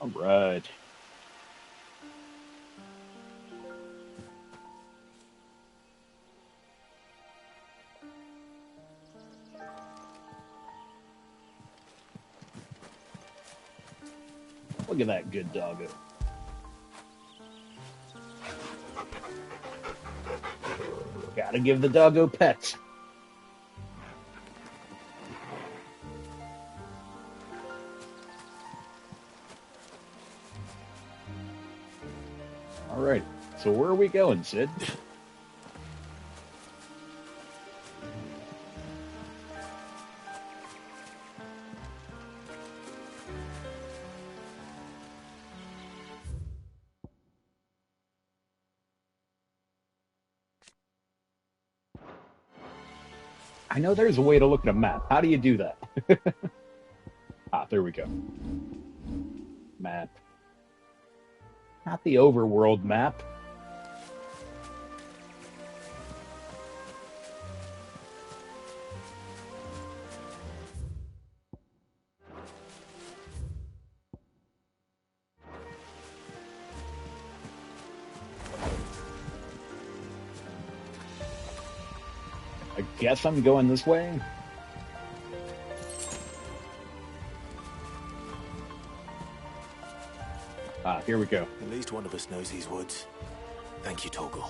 All right. Look at that good doggo. Gotta give the doggo pets. All right. So where are we going, Sid? I know there's a way to look at a map. How do you do that? Ah, there we go. Map. Not the overworld map. I guess I'm going this way. Ah, here we go. At least one of us knows these woods. Thank you, Torgal.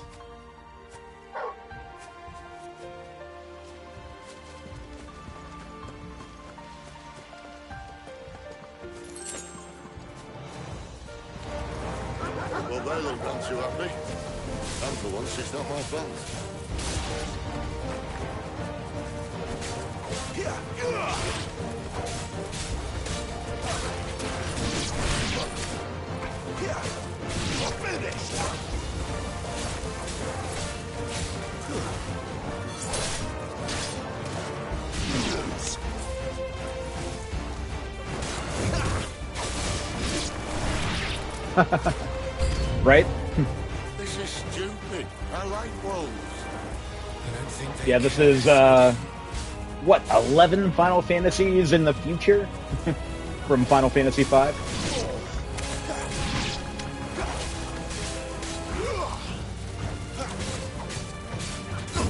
Well, they look none too happy. And for once, it's not my fault. Right? This is stupid. I like wolves. Yeah, this is, what, 11 Final Fantasies in the future? From Final Fantasy V? Not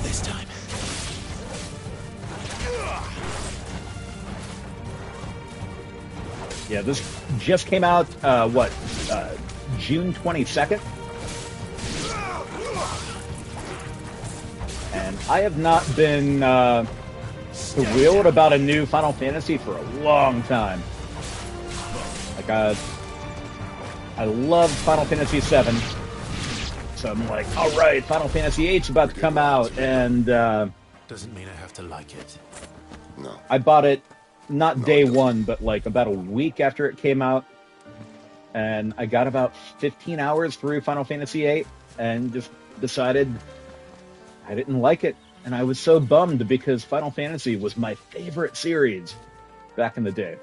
this time. Yeah, this just came out, June 22nd? And I have not been thrilled about a new Final Fantasy for a long time. Like, I love Final Fantasy VII, so I'm like, all right, Final Fantasy VIII's about to come out, and Doesn't mean I have to like it. No. I bought it not No, day it doesn't. one, but like about a week after it came out, and I got about 15 hours through Final Fantasy VIII, and just decided I didn't like it, and I was so bummed because Final Fantasy was my favorite series back in the day.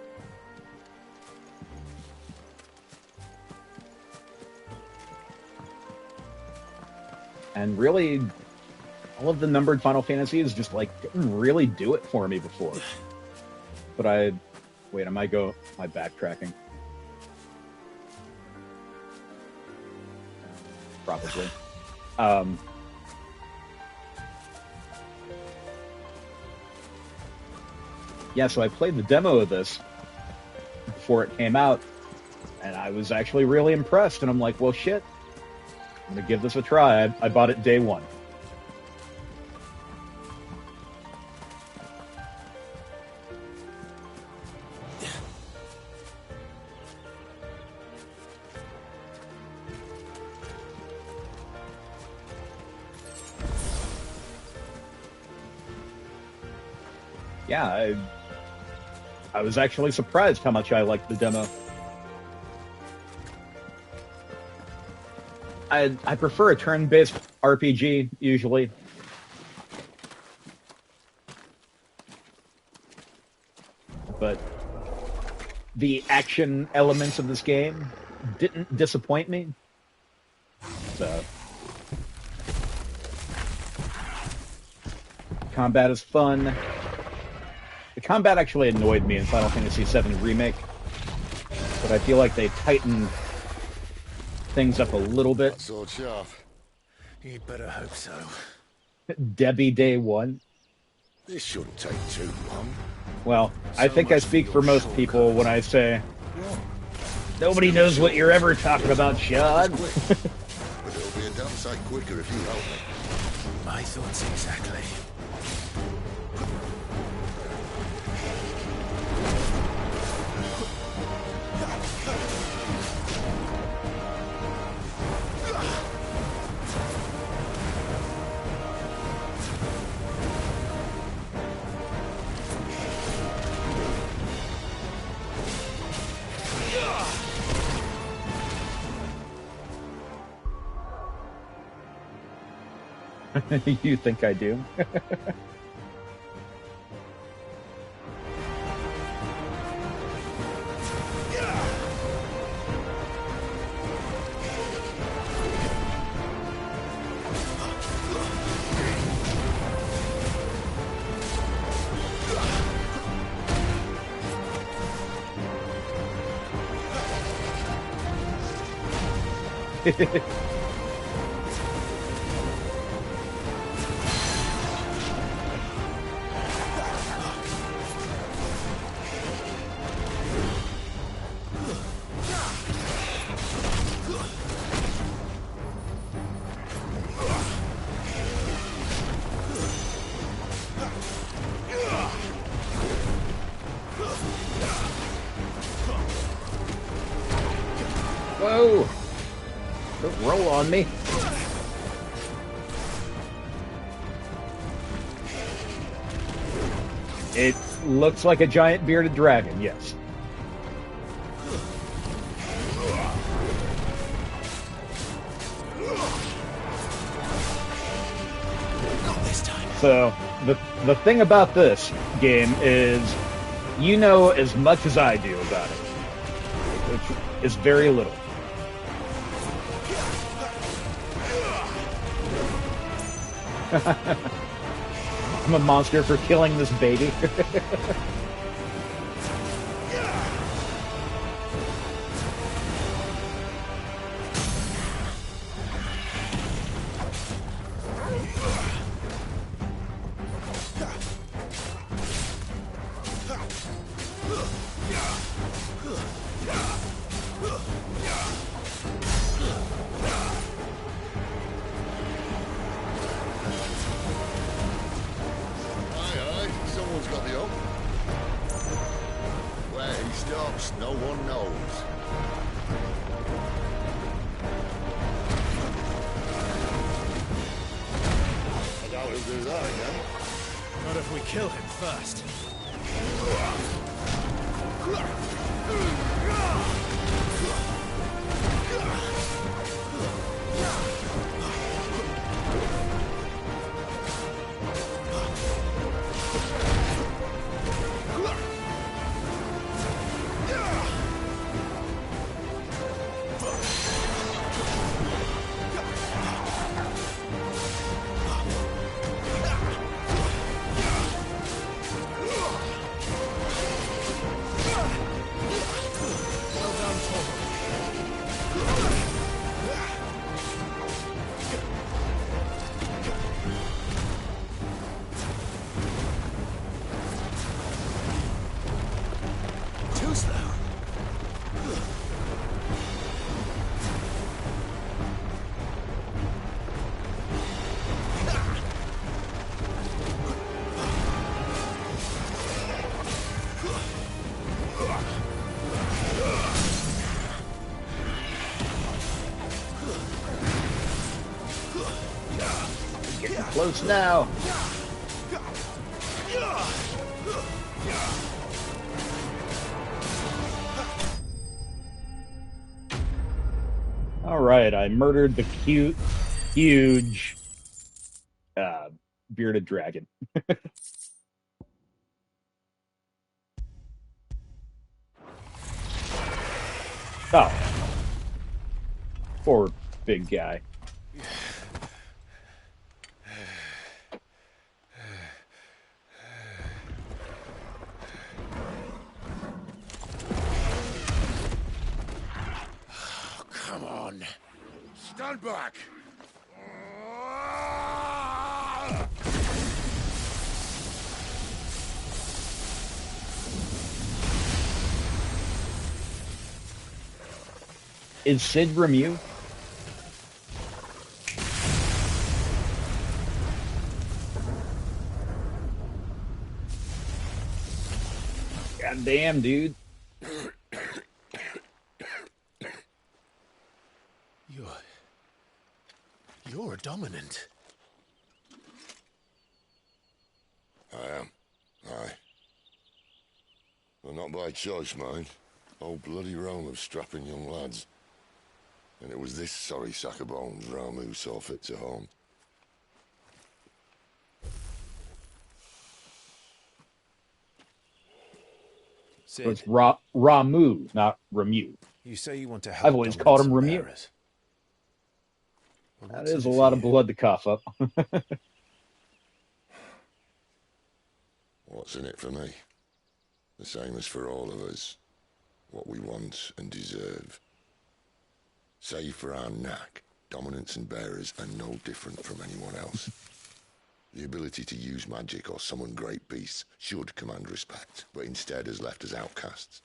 And really, all of the numbered Final Fantasies just like didn't really do it for me before. But wait, am I backtracking? Probably. Yeah, so I played the demo of this before it came out, and I was actually really impressed. And I'm like, well, shit, I'm gonna give this a try. I bought it day one. Yeah, I was actually surprised how much I liked the demo. I prefer a turn-based RPG usually. But the action elements of this game didn't disappoint me. So combat is fun. The combat actually annoyed me in Final Fantasy VII Remake. but I feel like they tightened things up a little bit. That sword sharp. You'd better hope so. Debbie Day 1. This shouldn't take too long. Well, I So think I much for speak your for most shortcuts. people when I say, nobody knows what you're ever talking about, Sean. Quick. But it'll be a damn sight quicker if you help me. My thoughts exactly. You think I do? Whoa! Don't roll on me. It looks like a giant bearded dragon, yes. Not this time. So, the thing about this game is, you know as much as I do about it, which is very little. I'm a monster for killing this baby. Aye, someone's got the hope. Where he stops, no one knows. I doubt he'll do that again. Not if we kill him first. Well done, Torvald. Too slow. Getting close now. All right, I murdered the cute, huge, bearded dragon. Oh, poor big guy. Come on. Stand back. Is Sid Remu? God damn, dude. You're dominant. I am. Aye. Well, not by choice, mind. Whole bloody realm of strapping young lads. And it was this sorry sack of bones Ramu saw fit to home. So it's Ramu, not Remu. You say you want to help I've always called him dominance Remu. and bearers. Well, That what's is in a it lot for of you? blood to cough up. What's in it for me? The same as for all of us. What we want and deserve. Save for our knack, dominants and bearers are no different from anyone else. The ability to use magic or summon great beasts should command respect, but instead has left us outcasts.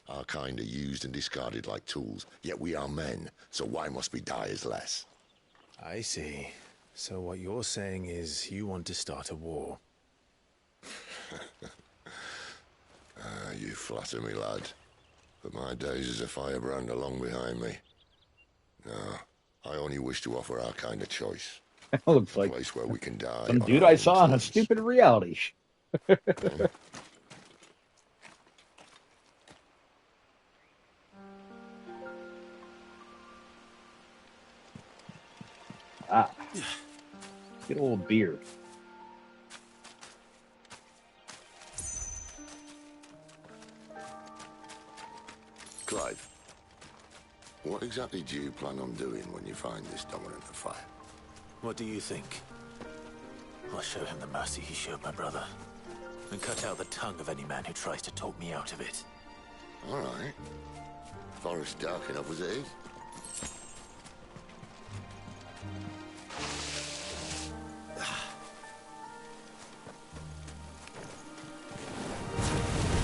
Our kind are used and discarded like tools, yet we are men, so why must we die as less? I see. So what you're saying is you want to start a war. You flatter me, lad. But my days as a firebrand are long behind me. No, I only wish to offer our kind a choice. Looks A like place where we can die some on dude our I own saw on a terms. stupid reality show. Ah, good old beer. Clive, what exactly do you plan on doing when you find this dominant of fire? What do you think? I'll show him the mercy he showed my brother. And cut out the tongue of any man who tries to talk me out of it. All right. Forest dark enough as it is.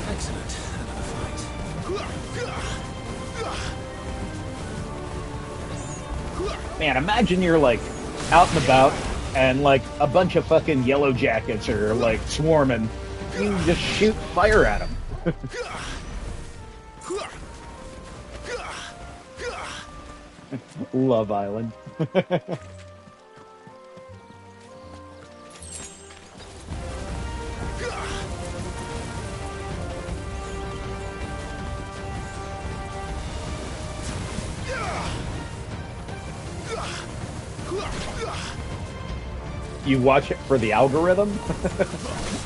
Excellent. Another fight. Man, imagine you're like out and about and like a bunch of fucking yellow jackets are like swarming. You just shoot fire at them. Love Island. You watch it for the algorithm?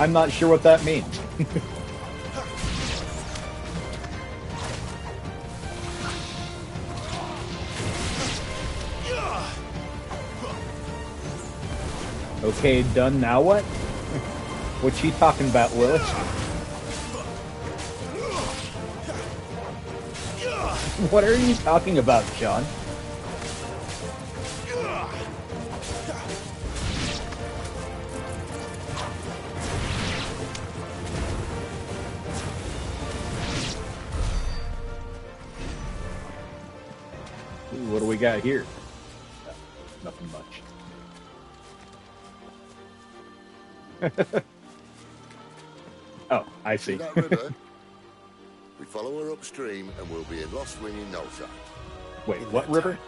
I'm not sure what that means. Okay, done. Now what? What's she talking about, Willis? What are you talking about, John? Ooh, what do we got here? Nothing much. Oh, I see. See that river? We follow her upstream and we'll be in Lost Wing in no time. Wait, In what that river?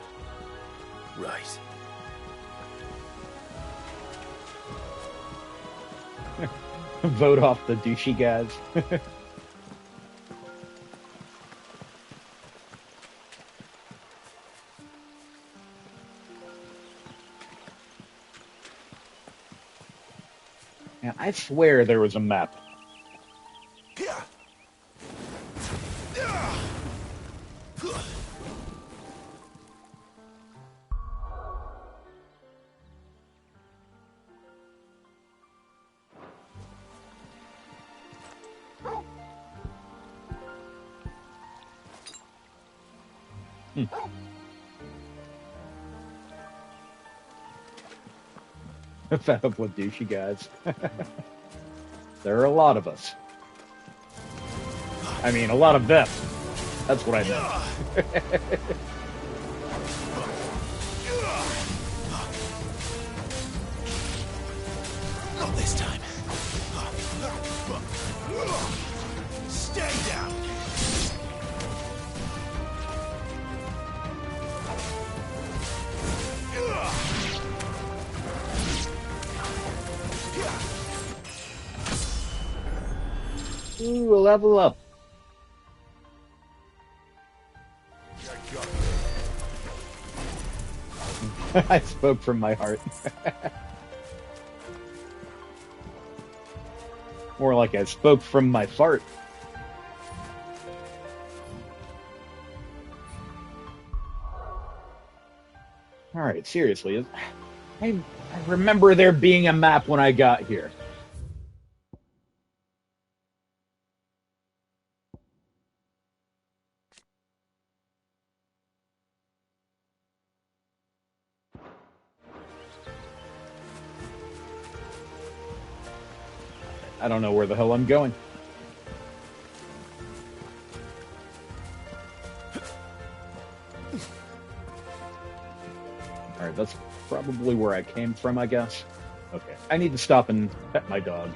time. Right. Vote off the douchey guys. Yeah, I swear there was a map. Fed up with douchey guys. There are a lot of us. I mean, a lot of them. That's what I meant. Not this time. Stay down. Ooh, a level up. I spoke from my heart. More like I spoke from my fart. Alright, seriously. I remember there being a map when I got here. I don't know where the hell I'm going. Alright, that's probably where I came from, I guess. Okay, I need to stop and pet my dog.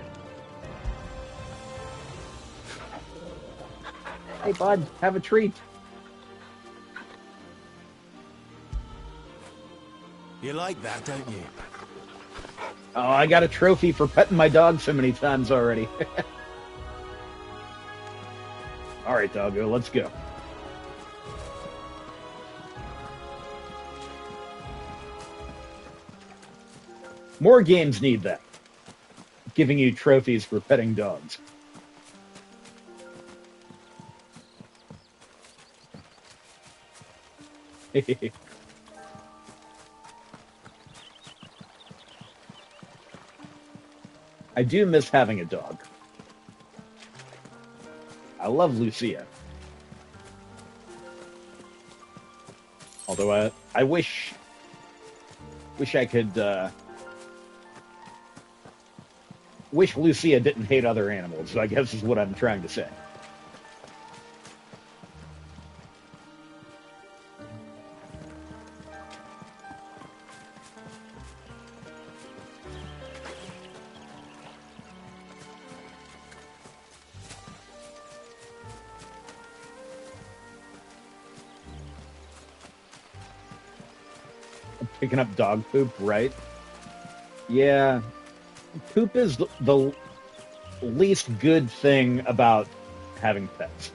Hey, bud, have a treat. You like that, don't you? Oh, I got a trophy for petting my dog so many times already. Alright, doggo, let's go. More games need that. Giving you trophies for petting dogs. I do miss having a dog. I love Lucia. Although I wish I could wish Lucia didn't hate other animals, I guess is what I'm trying to say. Picking up dog poop, right? Yeah. Poop is the least good thing about having pets.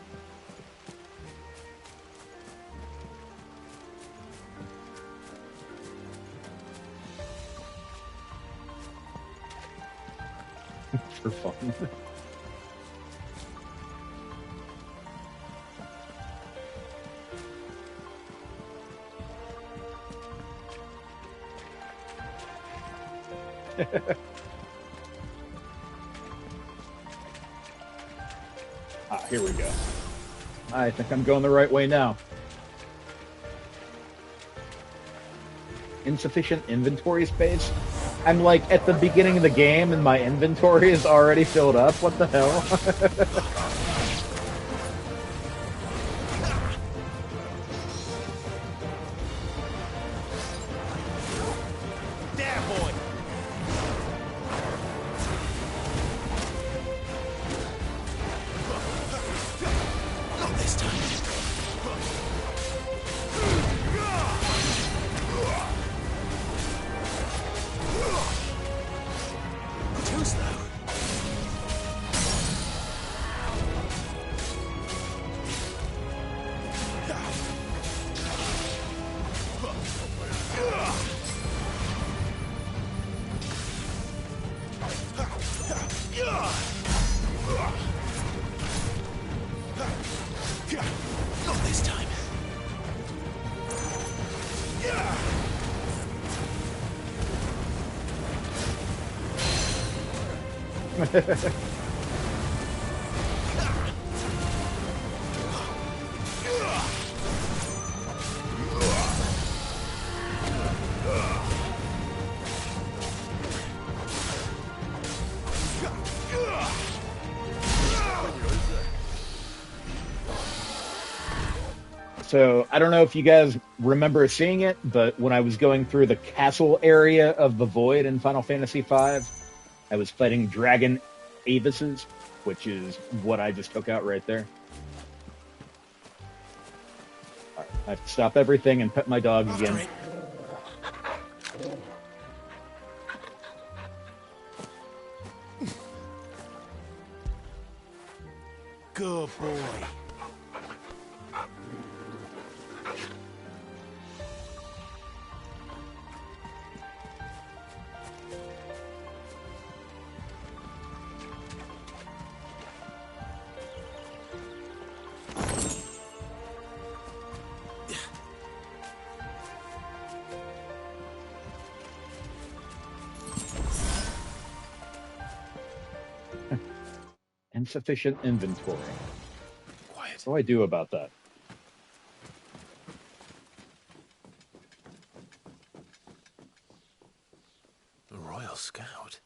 For fun. Here we go. I think I'm going the right way now. Insufficient inventory space? I'm like at the beginning of the game and my inventory is already filled up. What the hell? Not this time. So I don't know if you guys remember seeing it, but when I was going through the castle area of the Void in Final Fantasy V, I was fighting Dragon Avises, which is what I just took out right there. All right, I have to stop everything and pet my dog again. Good boy. Insufficient inventory. Quiet. What do I do about that? A Royal Scout.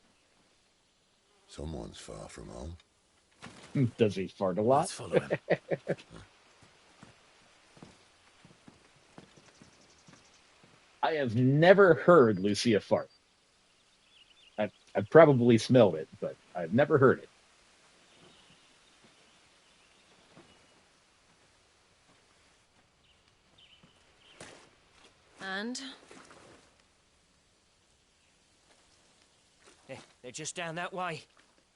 Someone's far from home. Does he fart a lot? Let's follow him. I have never heard Lucia fart. I've probably smelled it, but I've never heard it. And? They're just down that way.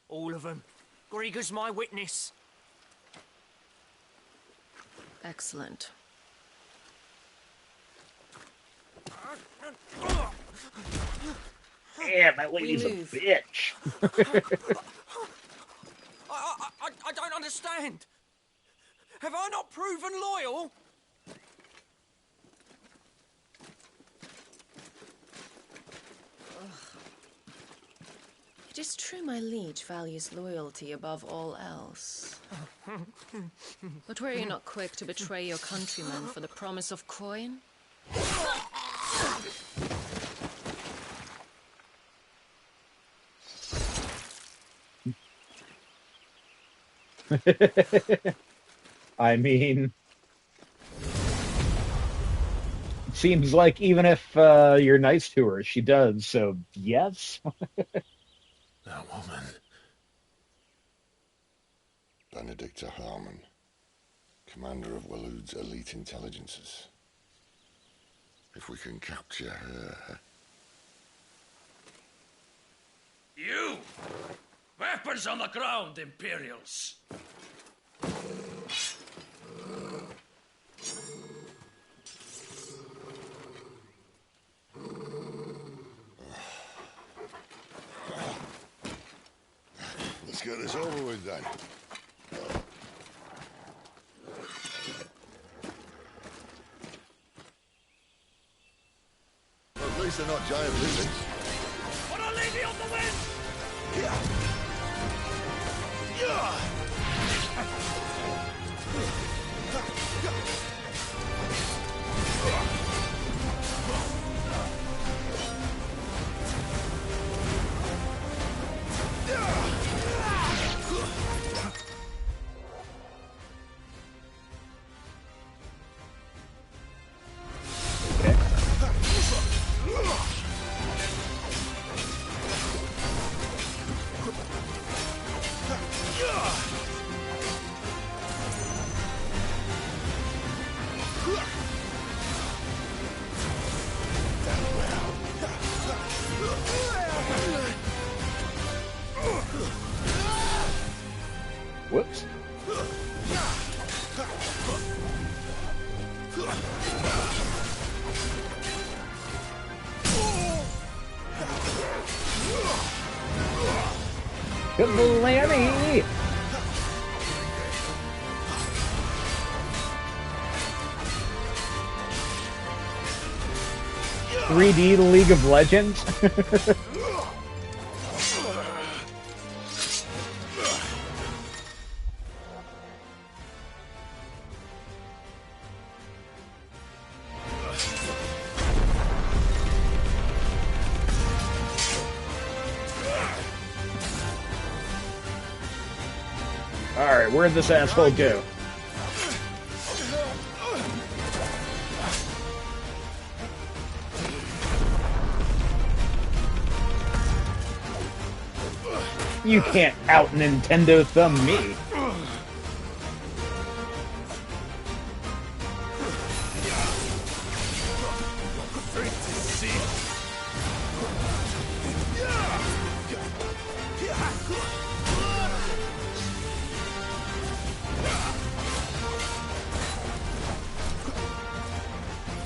All of them. Grieger's my witness. Excellent. Damn, that lady's a move. bitch. I don't understand. Have I not proven loyal? It is true my liege values loyalty above all else. But were you not quick to betray your countrymen for the promise of coin? I mean, it seems like even if you're nice to her, she does, so yes. That woman. Benedicta Harmon, commander of Waloed's elite intelligences. If we can capture her... You! Weapons on the ground, Imperials! Let's get this over with then. At least they're not giant lizards. Put a lady on the wind! Whoops. Kablami! 3D League of Legends? Alright, where'd this asshole go? You can't out Nintendo thumb me.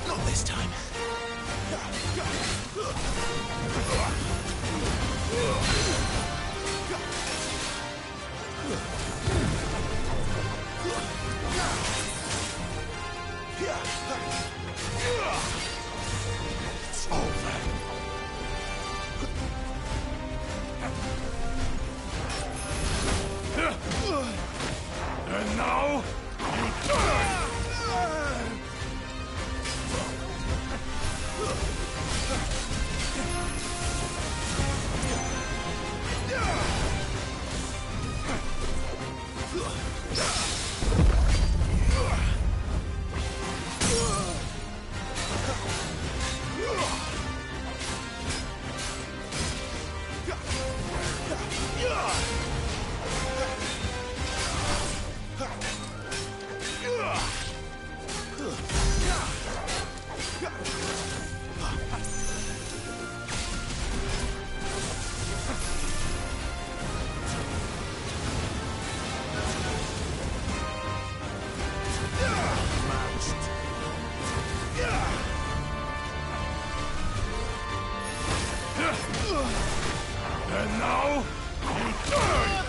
Not this time. It's over. And now, you die! And now, you die!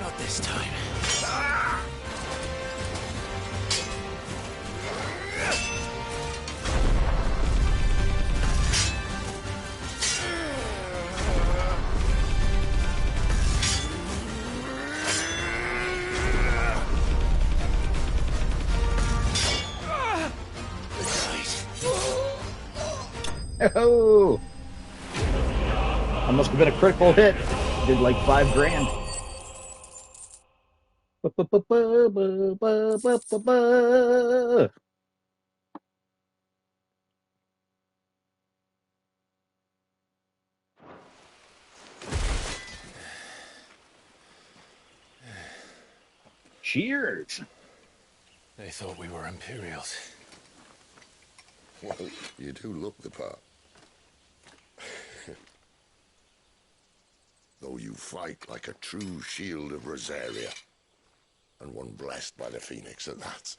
Not this time. Oh! That must have been a critical hit. Did like $5,000. Cheers. They thought we were Imperials. Well, you do look the part. Though you fight like a true shield of Rosaria. And one blessed by the Phoenix at that.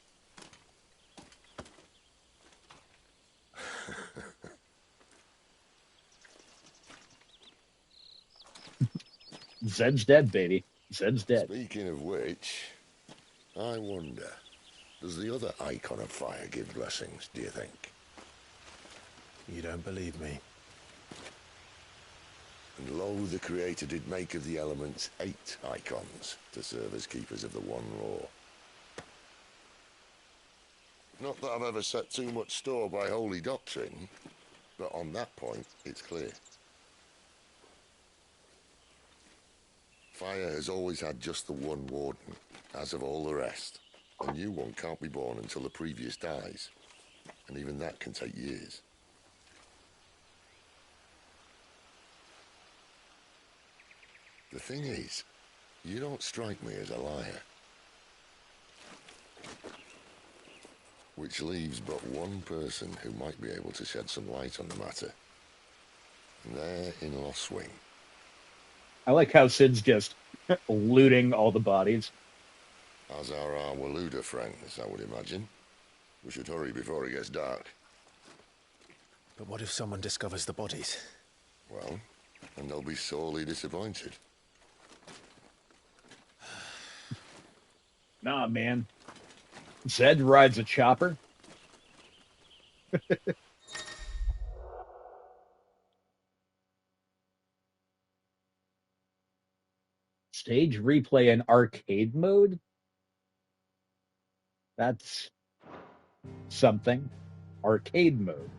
Zed's dead, baby. Zed's dead. Speaking of which, I wonder, does the other icon of fire give blessings, do you think? You don't believe me? And lo, the Creator did make of the elements 8 icons to serve as keepers of the one law. Not that I've ever set too much store by holy doctrine, but on that point, it's clear. Fire has always had just the one warden, as of all the rest. A new one can't be born until the previous dies, and even that can take years. The thing is, you don't strike me as a liar. Which leaves but one person who might be able to shed some light on the matter. And they're in Lostwing. I like how Sid's just looting all the bodies. As are our Waluda friends, I would imagine. We should hurry before it gets dark. But what if someone discovers the bodies? Well, and they'll be sorely disappointed. Nah, man. Zed rides a chopper. Stage replay in arcade mode? That's something. Arcade mode.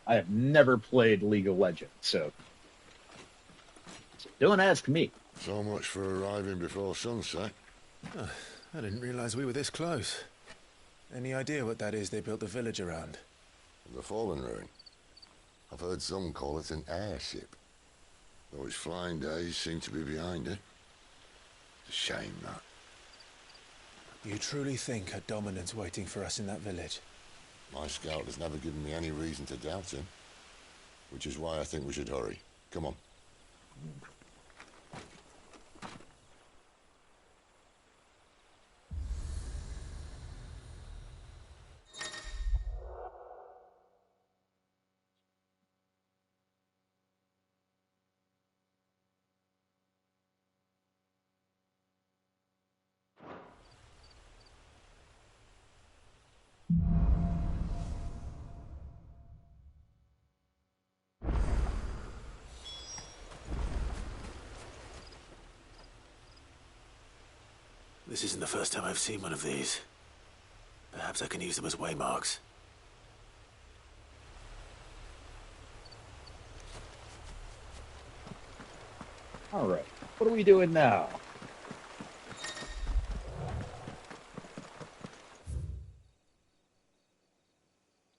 I have never played League of Legends, so don't ask me. So much for arriving before sunset. I didn't realize we were this close. Any idea what that is they built the village around? The Fallen Ruin. I've heard some call it an airship. Though its flying days seem to be behind it. It's a shame, that. You truly think a dominant's waiting for us in that village? My scout has never given me any reason to doubt him. Which is why I think we should hurry. Come on. This isn't the first time I've seen one of these. Perhaps I can use them as waymarks. All right, what are we doing now?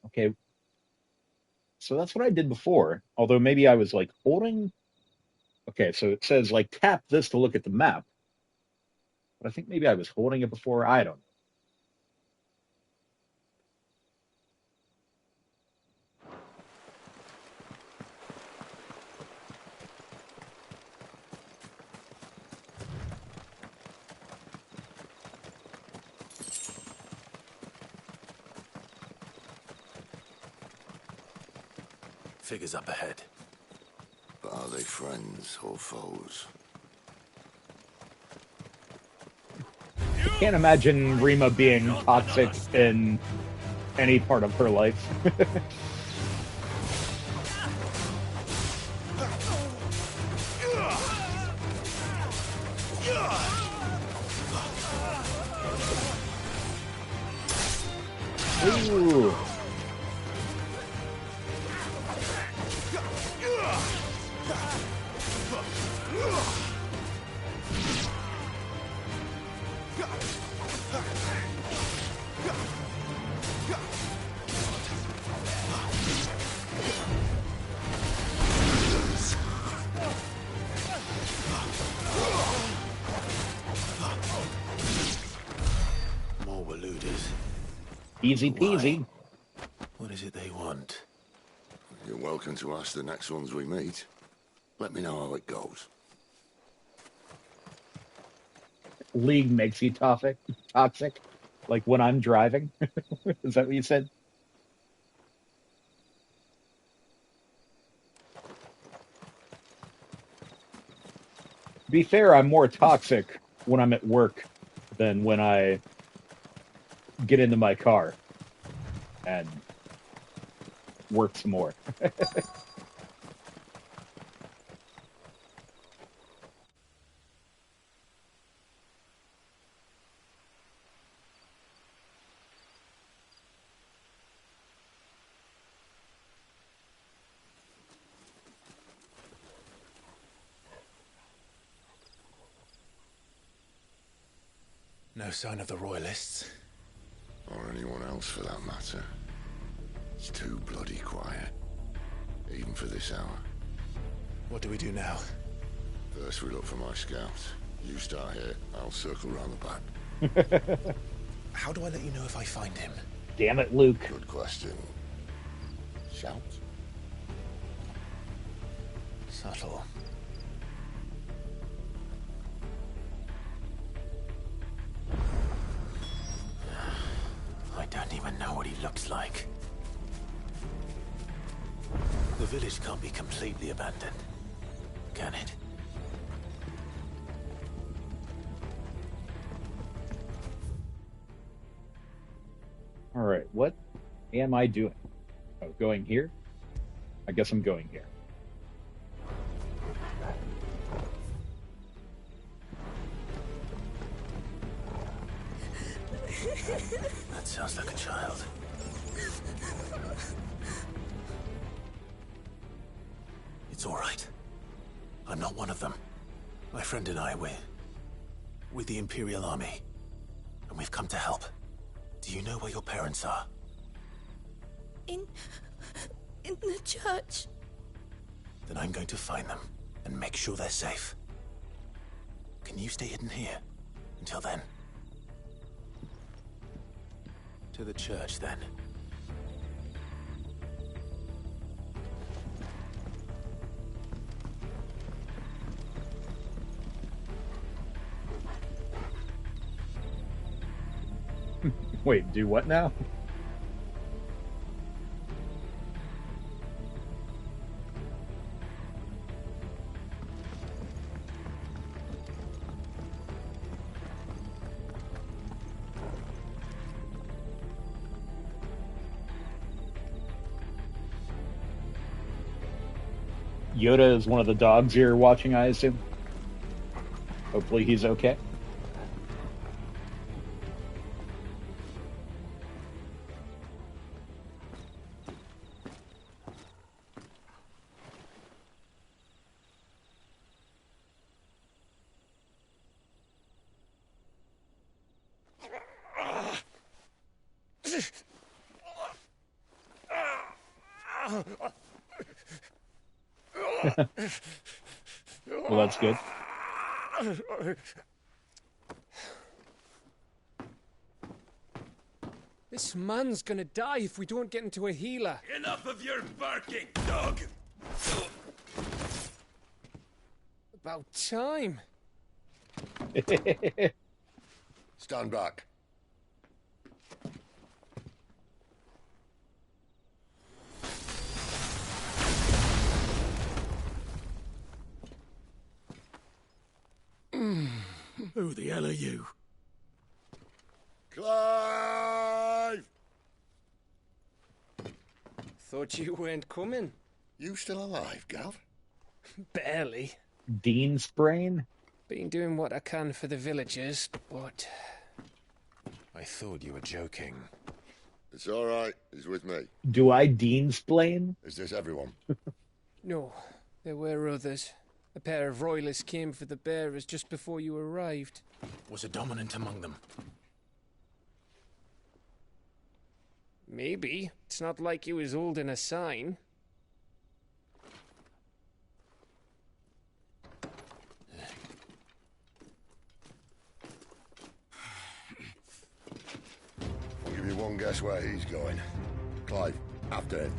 Okay, so that's what I did before, although maybe I was like holding. Okay, so it says like tap this to look at the map, but I think maybe I was holding it before. I don't know. Figures up ahead. But are they friends or foes? Can't imagine Rima being toxic in any part of her life. Ooh. More Waluders. Easy peasy. What is it they want? You're welcome to ask the next ones we meet. Let me know how it goes. League makes you toxic, like when I'm driving. Is that what you said? To be fair, I'm more toxic when I'm at work than when I get into my car and work some more. No sign of the Royalists. Or anyone else for that matter. It's too bloody quiet. Even for this hour. What do we do now? First we look for my scout. You start here, I'll circle round the back. How do I let you know if I find him? Damn it, Luke. Good question. Shout? Subtle. I don't even know what he looks like. The village can't be completely abandoned, can it? All right, what am I doing? Oh, going here? I guess I'm going here. That sounds like a child. It's all right. I'm not one of them. My friend and I, we're with the Imperial Army. And we've come to help. Do you know where your parents are? In the church. Then I'm going to find them and make sure they're safe. Can you stay hidden here until then? To the church, then. Wait, do what now? Yoda is one of the dogs you're watching, I assume. Hopefully he's okay. Well, that's good. This man's gonna die if we don't get into a healer. Enough of your barking, dog! About time. Stand back. Who the hell are you? Clive! Thought you weren't coming. You still alive, Gav? Barely. Dean's brain? Been doing what I can for the villagers, but... I thought you were joking. It's all right. He's with me. Do I Dean's brain? Is this everyone? No, there were others. A pair of royalists came for the bearers just before you arrived. Was a dominant among them? Maybe. It's not like he was holding a sign. I'll give you one guess where he's going. Clive, after him.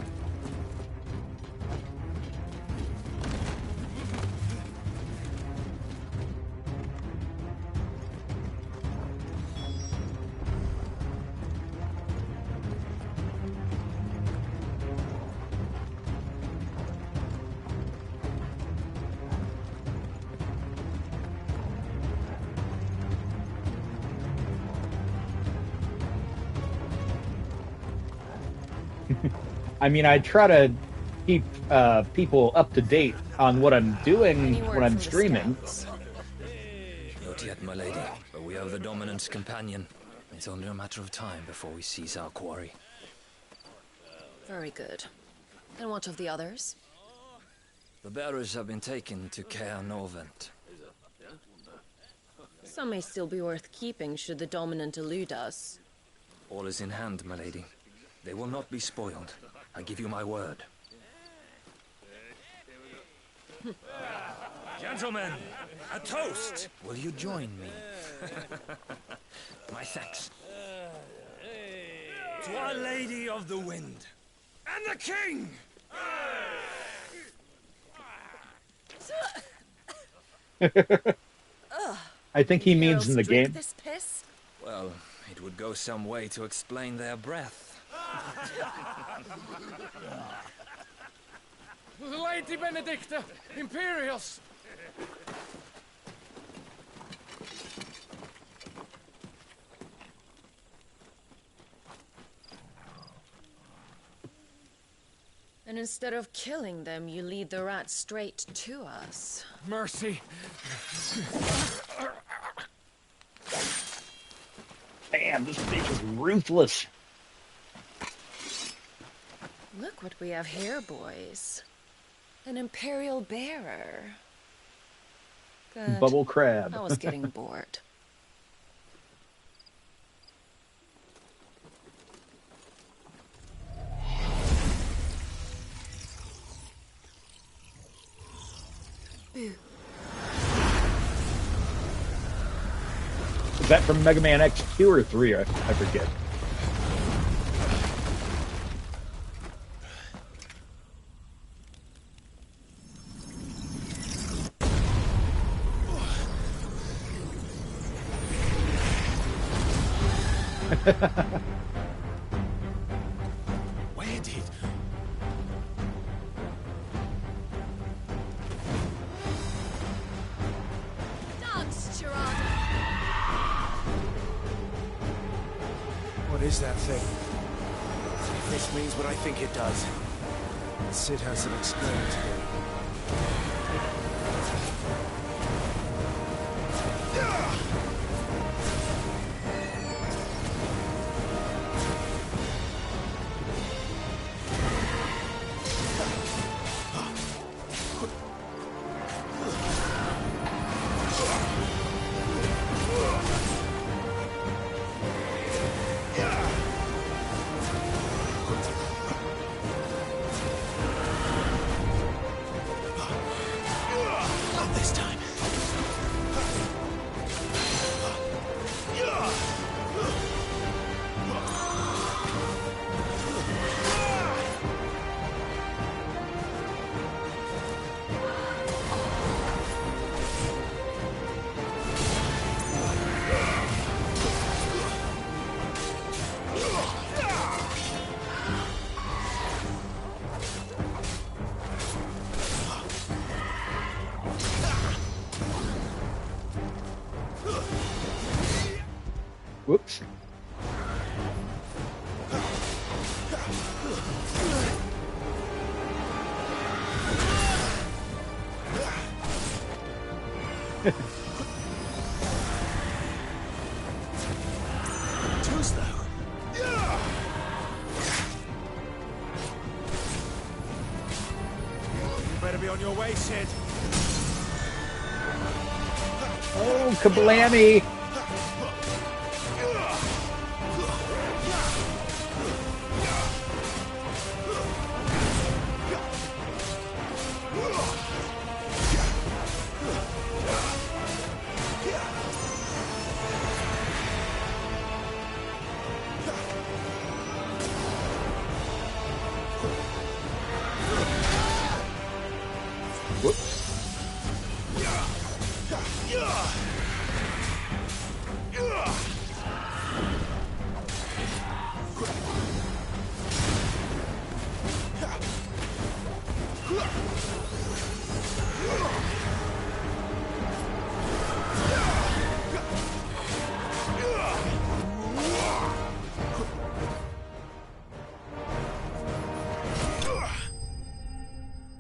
I mean, I try to keep people up to date on what I'm doing Any word when I'm from the streaming. scouts? Not yet, my lady, but we have the Dominant's companion. It's only a matter of time before we seize our quarry. Very good. And what of the others? The bearers have been taken to Caer Novent. Some may still be worth keeping should the dominant elude us. All is in hand, my lady. They will not be spoiled. I give you my word. Gentlemen, a toast! Will you join me? My thanks. To Our Lady of the Wind. And the King! I think he means in the Drink game. this piss? Well, it would go some way to explain their breath. Lady Benedicta! Imperials! And instead of killing them, you lead the rats straight to us. Mercy! Damn, this bitch is ruthless. Look what we have here, boys. An Imperial bearer. Good. Bubble crab. I was getting bored. Is that from Mega Man X2 or 3? I forget. Where did... Dance, Gerard! What is that thing? If this means what I think it does, Sid has some explaining to do. Not this time. Whoops. Too slow. You better be on your way, Sid. Oh, kablammy! Whoops.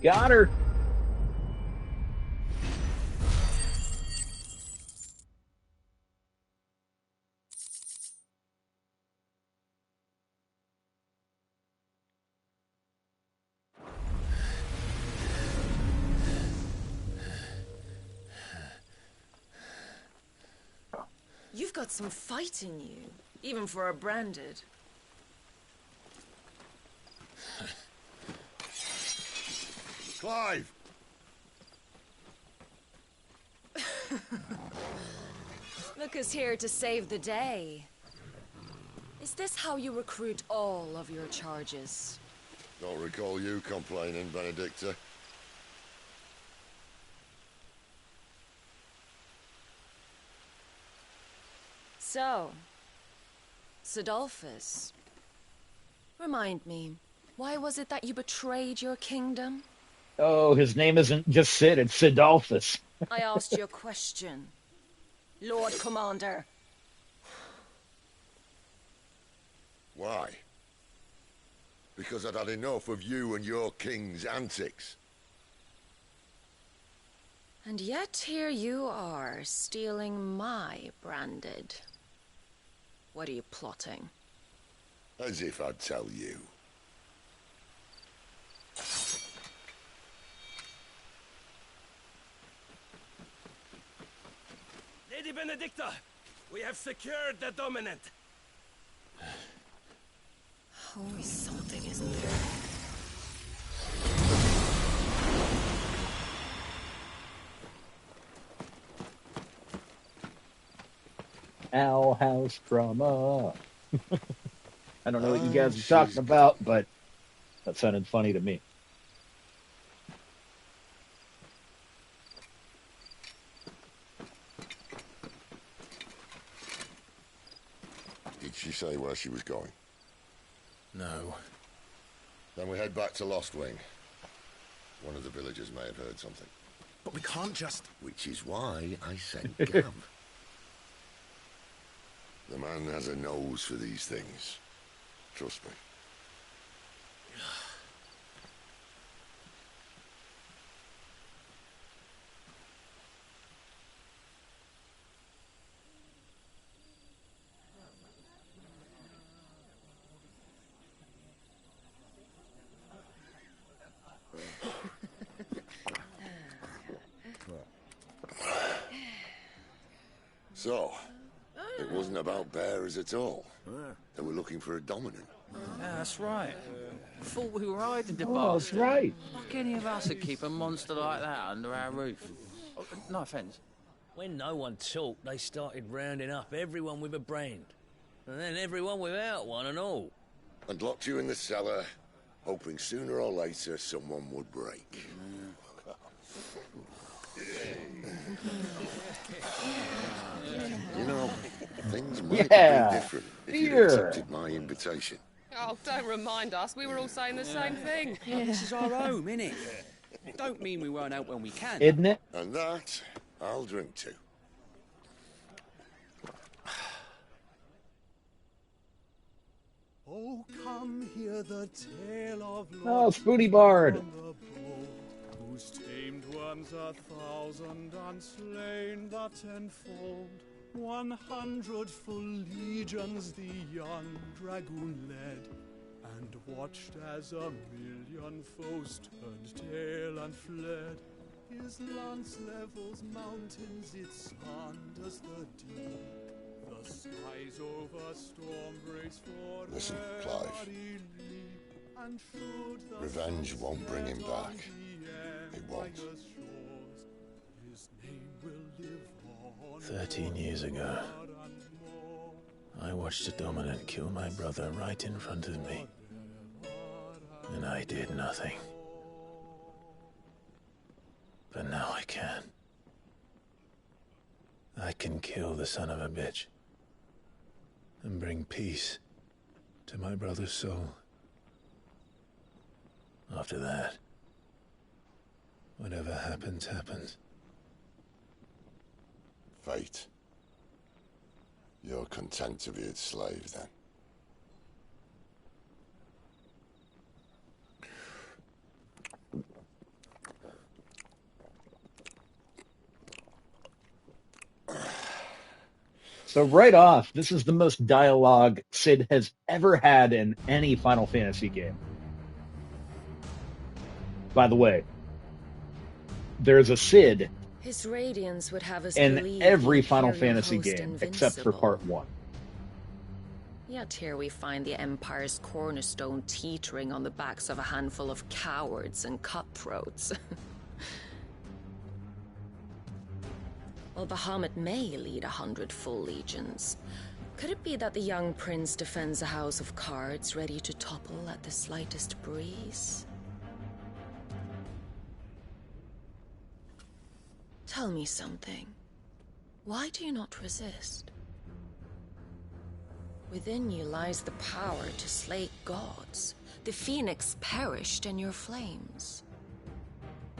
Got her. You've got some fight in you, even for a branded. Clive! Lucas here to save the day. Is this how you recruit all of your charges? Don't recall you complaining, Benedicta. So, Sidolphus. Remind me, why was it that you betrayed your kingdom? Oh, his name isn't just Sid, it's Sidolphus. I asked you a question, Lord Commander. Why? Because I'd had enough of you and your king's antics. And yet here you are, stealing my branded. What are you plotting? As if I'd tell you. Lady Benedicta, we have secured the Dominant. Always something, isn't there? Owl House drama. I don't know what you guys are talking about, but that sounded funny to me. Did she say where she was going? No. Then we head back to Lost Wing. One of the villagers may have heard something. But we can't just... Which is why I sent Gav. The man has a nose for these things. Trust me. So, it wasn't about bearers at all. They were looking for a dominant. Yeah, that's right. Thought we were hiding the Oh, that's bastard. right. Like any of us would keep a monster like that under our roof. Oh, no offence. When no one talked, they started rounding up everyone with a brand. And then everyone without one and all. And locked you in the cellar, hoping sooner or later someone would break. You know, things might have been different if you'd accepted my invitation. Oh, don't remind us. We were all saying the same thing. This is our home, innit? Don't mean we won't out when we can. Isn't it? And that, I'll drink to. Oh, come hear the tale of Oh, Spoonie Bard. who's tamed worms 1,000 and slain the tenfold. 100 full legions the young dragoon led, and watched as 1,000,000 foes turned tail and fled. His lance levels mountains, it sanders the deep. The skies over storm breaks for Listen, Clive. Revenge won't bring him back. It won't. 13 years ago, I watched a dominant kill my brother right in front of me. And I did nothing. But now I can. I can kill the son of a bitch. And bring peace to my brother's soul. After that, whatever happens, happens. Fate. You're content to be its slave, then? So right off, this is the most dialogue Cid has ever had in any Final Fantasy game. By the way, there's a Cid His radiance would have us in believe every the Final Imperial Fantasy host game except for invincible. Part 1. Yet here we find the Empire's cornerstone teetering on the backs of a handful of cowards and cutthroats. While Bahamut may lead 100 full legions, could it be that the young prince defends a house of cards ready to topple at the slightest breeze? Tell me something. Why do you not resist? Within you lies the power to slay gods. The phoenix perished in your flames.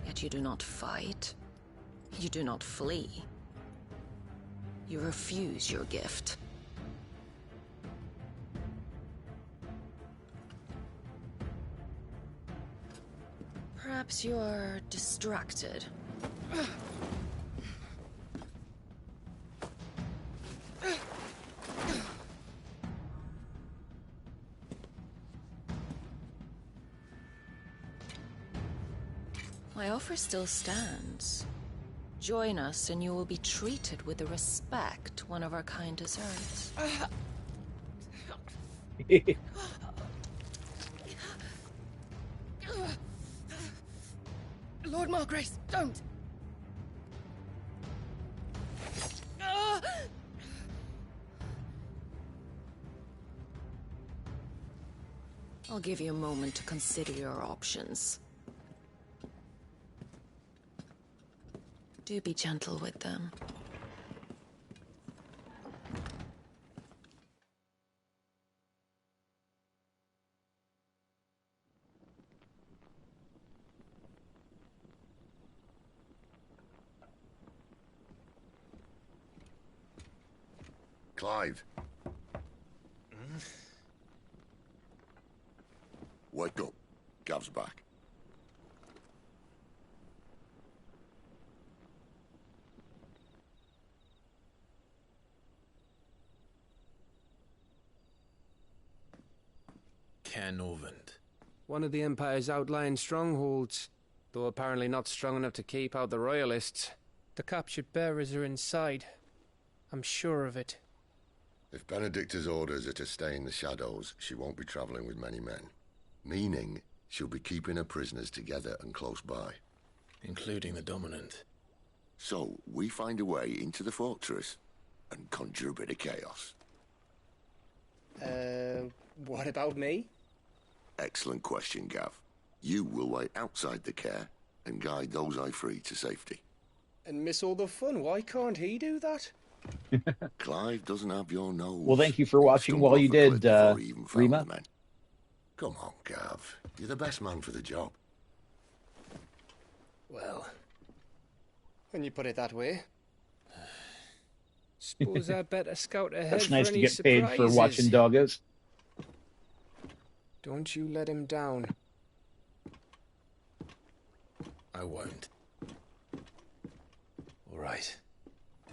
Yet you do not fight. You do not flee. You refuse your gift. Perhaps you are distracted. My offer still stands. Join us and you will be treated with the respect one of our kind deserves. Lord Margrace, don't! I'll give you a moment to consider your options. Do be gentle with them. Clive. Wake up. Gav's back. Caernarvon. One of the Empire's outlying strongholds, though apparently not strong enough to keep out the Royalists. The captured bearers are inside. I'm sure of it. If Benedicta's orders are to stay in the shadows, she won't be travelling with many men. Meaning, she'll be keeping her prisoners together and close by. Including the Dominant. So, we find a way into the fortress and conjure a bit of chaos. What about me? Excellent question, Gav. You will wait outside the care and guide those I free to safety. And miss all the fun. Why can't he do that? Clive doesn't have your nose. Well, thank you for watching while you did, Rima. Come on, Gav. You're the best man for the job. Well, when you put it that way. Suppose I'd better scout ahead. That's nice for to any get paid for surprises. watching doggos. Don't you let him down. I won't. All right.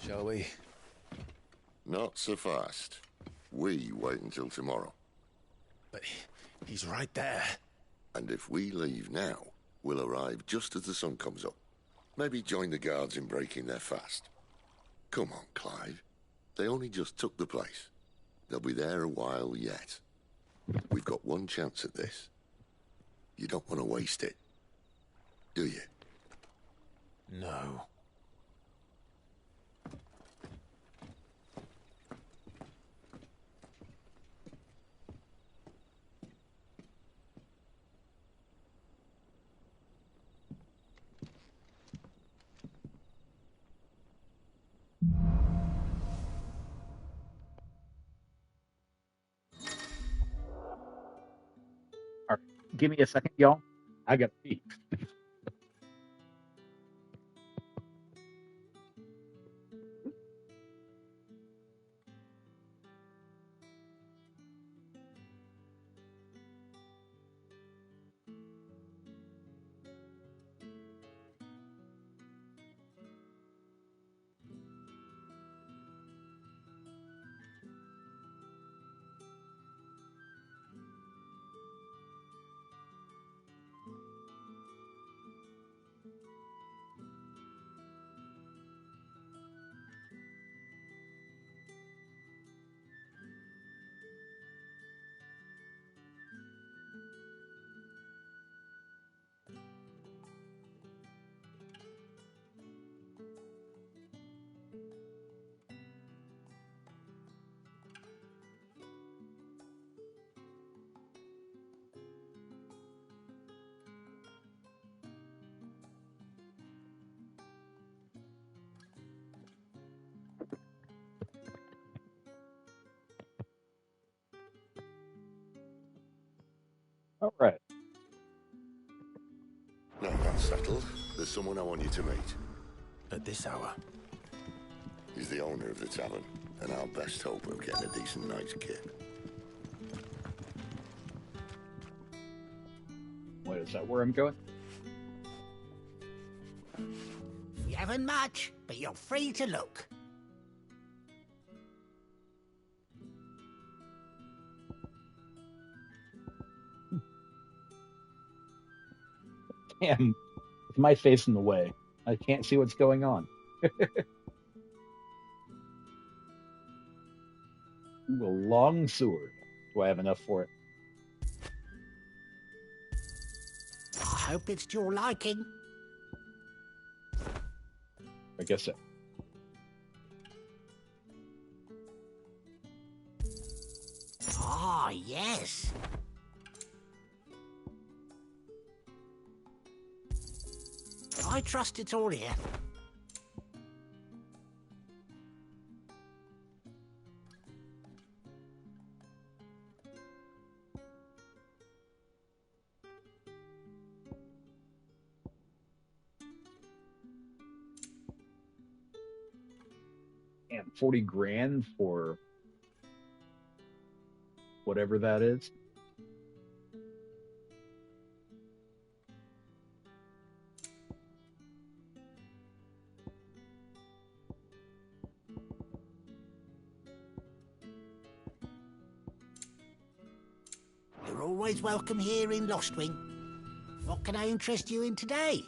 Shall we? Not so fast. We wait until tomorrow. But he's right there. And if we leave now, we'll arrive just as the sun comes up. Maybe join the guards in breaking their fast. Come on, Clive. They only just took the place. They'll be there a while yet. We've got one chance at this. You don't want to waste it, do you? No. All right, give me a second, y'all. I got to pee. All right. Now that's settled. There's someone I want you to meet. At this hour? He's the owner of the tavern, and our best hope of getting a decent night's kip. Wait, is that where I'm going? We haven't much, but you're free to look. Damn, with my face in the way, I can't see what's going on. Ooh, a long sword. Do I have enough for it? I hope it's to your liking. I guess so. Ah, yes. I trust it's all here. And 40 grand for whatever that is. You're always welcome here in Lostwing. What can I interest you in today?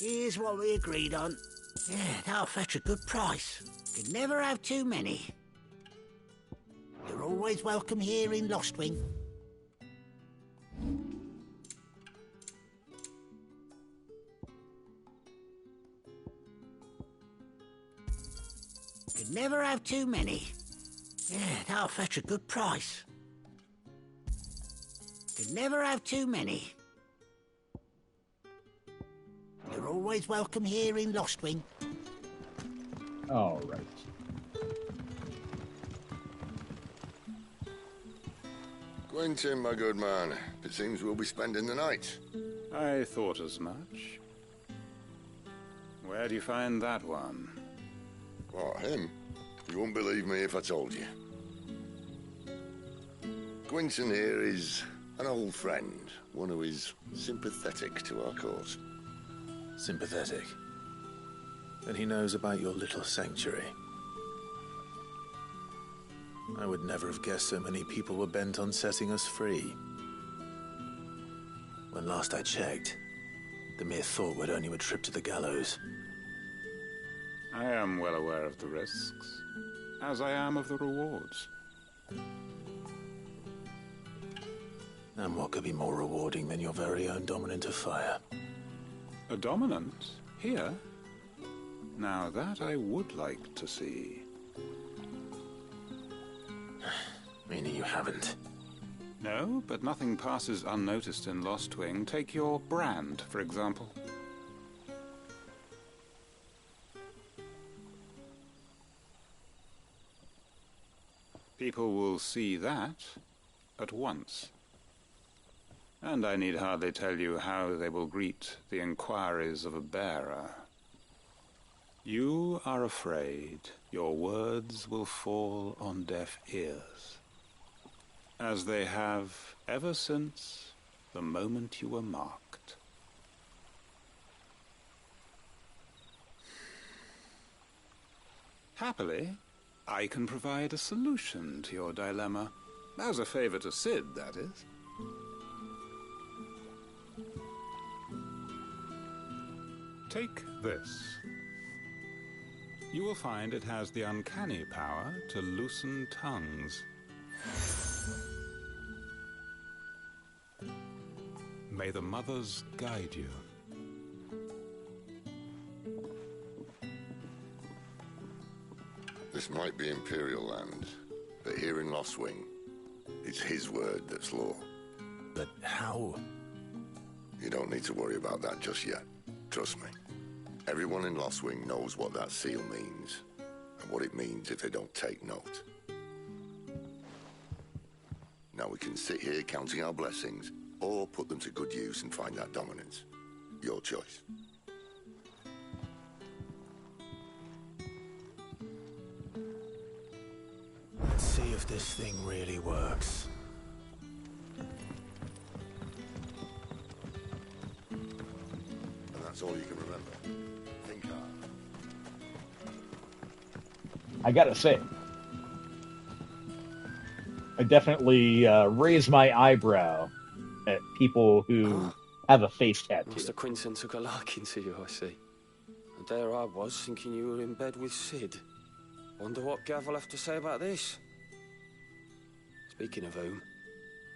Here's what we agreed on. Yeah, that'll fetch a good price. Could never have too many. You're always welcome here in Lostwing. Could never have too many. Yeah, that'll fetch a good price. Could never have too many. You're always welcome here in Lostwing. All right. Quentin, my good man. It seems we'll be spending the night. I thought as much. Where do you find that one? What, him? You wouldn't believe me if I told you. Quentin here is an old friend, one who is sympathetic to our cause. Sympathetic. Then he knows about your little sanctuary. I would never have guessed so many people were bent on setting us free. When last I checked, the mere thought would earn you a trip to the gallows. I am well aware of the risks, as I am of the rewards. And what could be more rewarding than your very own dominant of fire? A dominant? Here? Now that I would like to see. Meaning you haven't? No, but nothing passes unnoticed in Lostwing. Take your brand, for example. People will see that at once. And I need hardly tell you how they will greet the inquiries of a bearer. You are afraid your words will fall on deaf ears, as they have ever since the moment you were marked. Happily, I can provide a solution to your dilemma. As a favor to Cid, that is. Take this. You will find it has the uncanny power to loosen tongues. May the mothers guide you. This might be Imperial land, but here in Lostwing, it's his word that's law. But how? You don't need to worry about that just yet. Trust me. Everyone in Lostwing knows what that seal means, and what it means if they don't take note. Now we can sit here counting our blessings, or put them to good use and find that dominance. Your choice. Let's see if this thing really works. And that's all you can remember. I gotta say, I definitely raise my eyebrow at people who have a face tattoo. Master Quinton took a liking to you, I see. And there I was, thinking you were in bed with Sid. Wonder what Gav will have to say about this. Speaking of whom,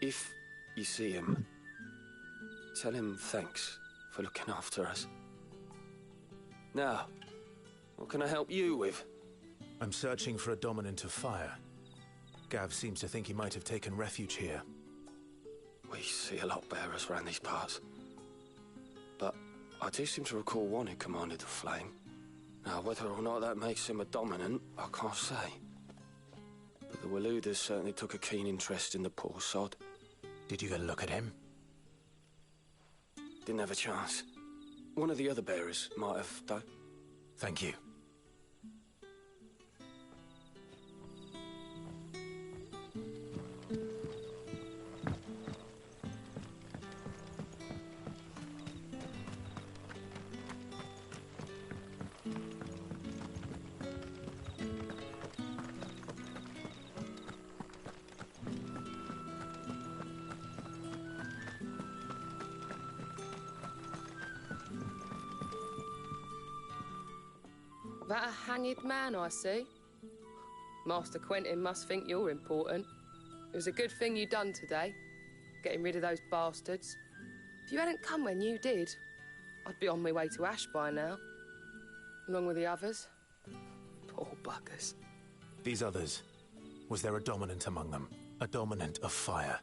if you see him, tell him thanks for looking after us. Now, what can I help you with? I'm searching for a dominant of fire. Gav seems to think he might have taken refuge here. We see a lot bearers around these parts. But I do seem to recall one who commanded the flame. Now, whether or not that makes him a dominant, I can't say. But the Waluders certainly took a keen interest in the poor sod. Did you get a look at him? Didn't have a chance. One of the other bearers might have, though. Thank you. That a hanged man, I see. Master Quentin must think you're important. It was a good thing you done today, getting rid of those bastards. If you hadn't come when you did, I'd be on my way to Ash by now, along with the others. Poor buggers. These others, was there a dominant among them? A dominant of fire?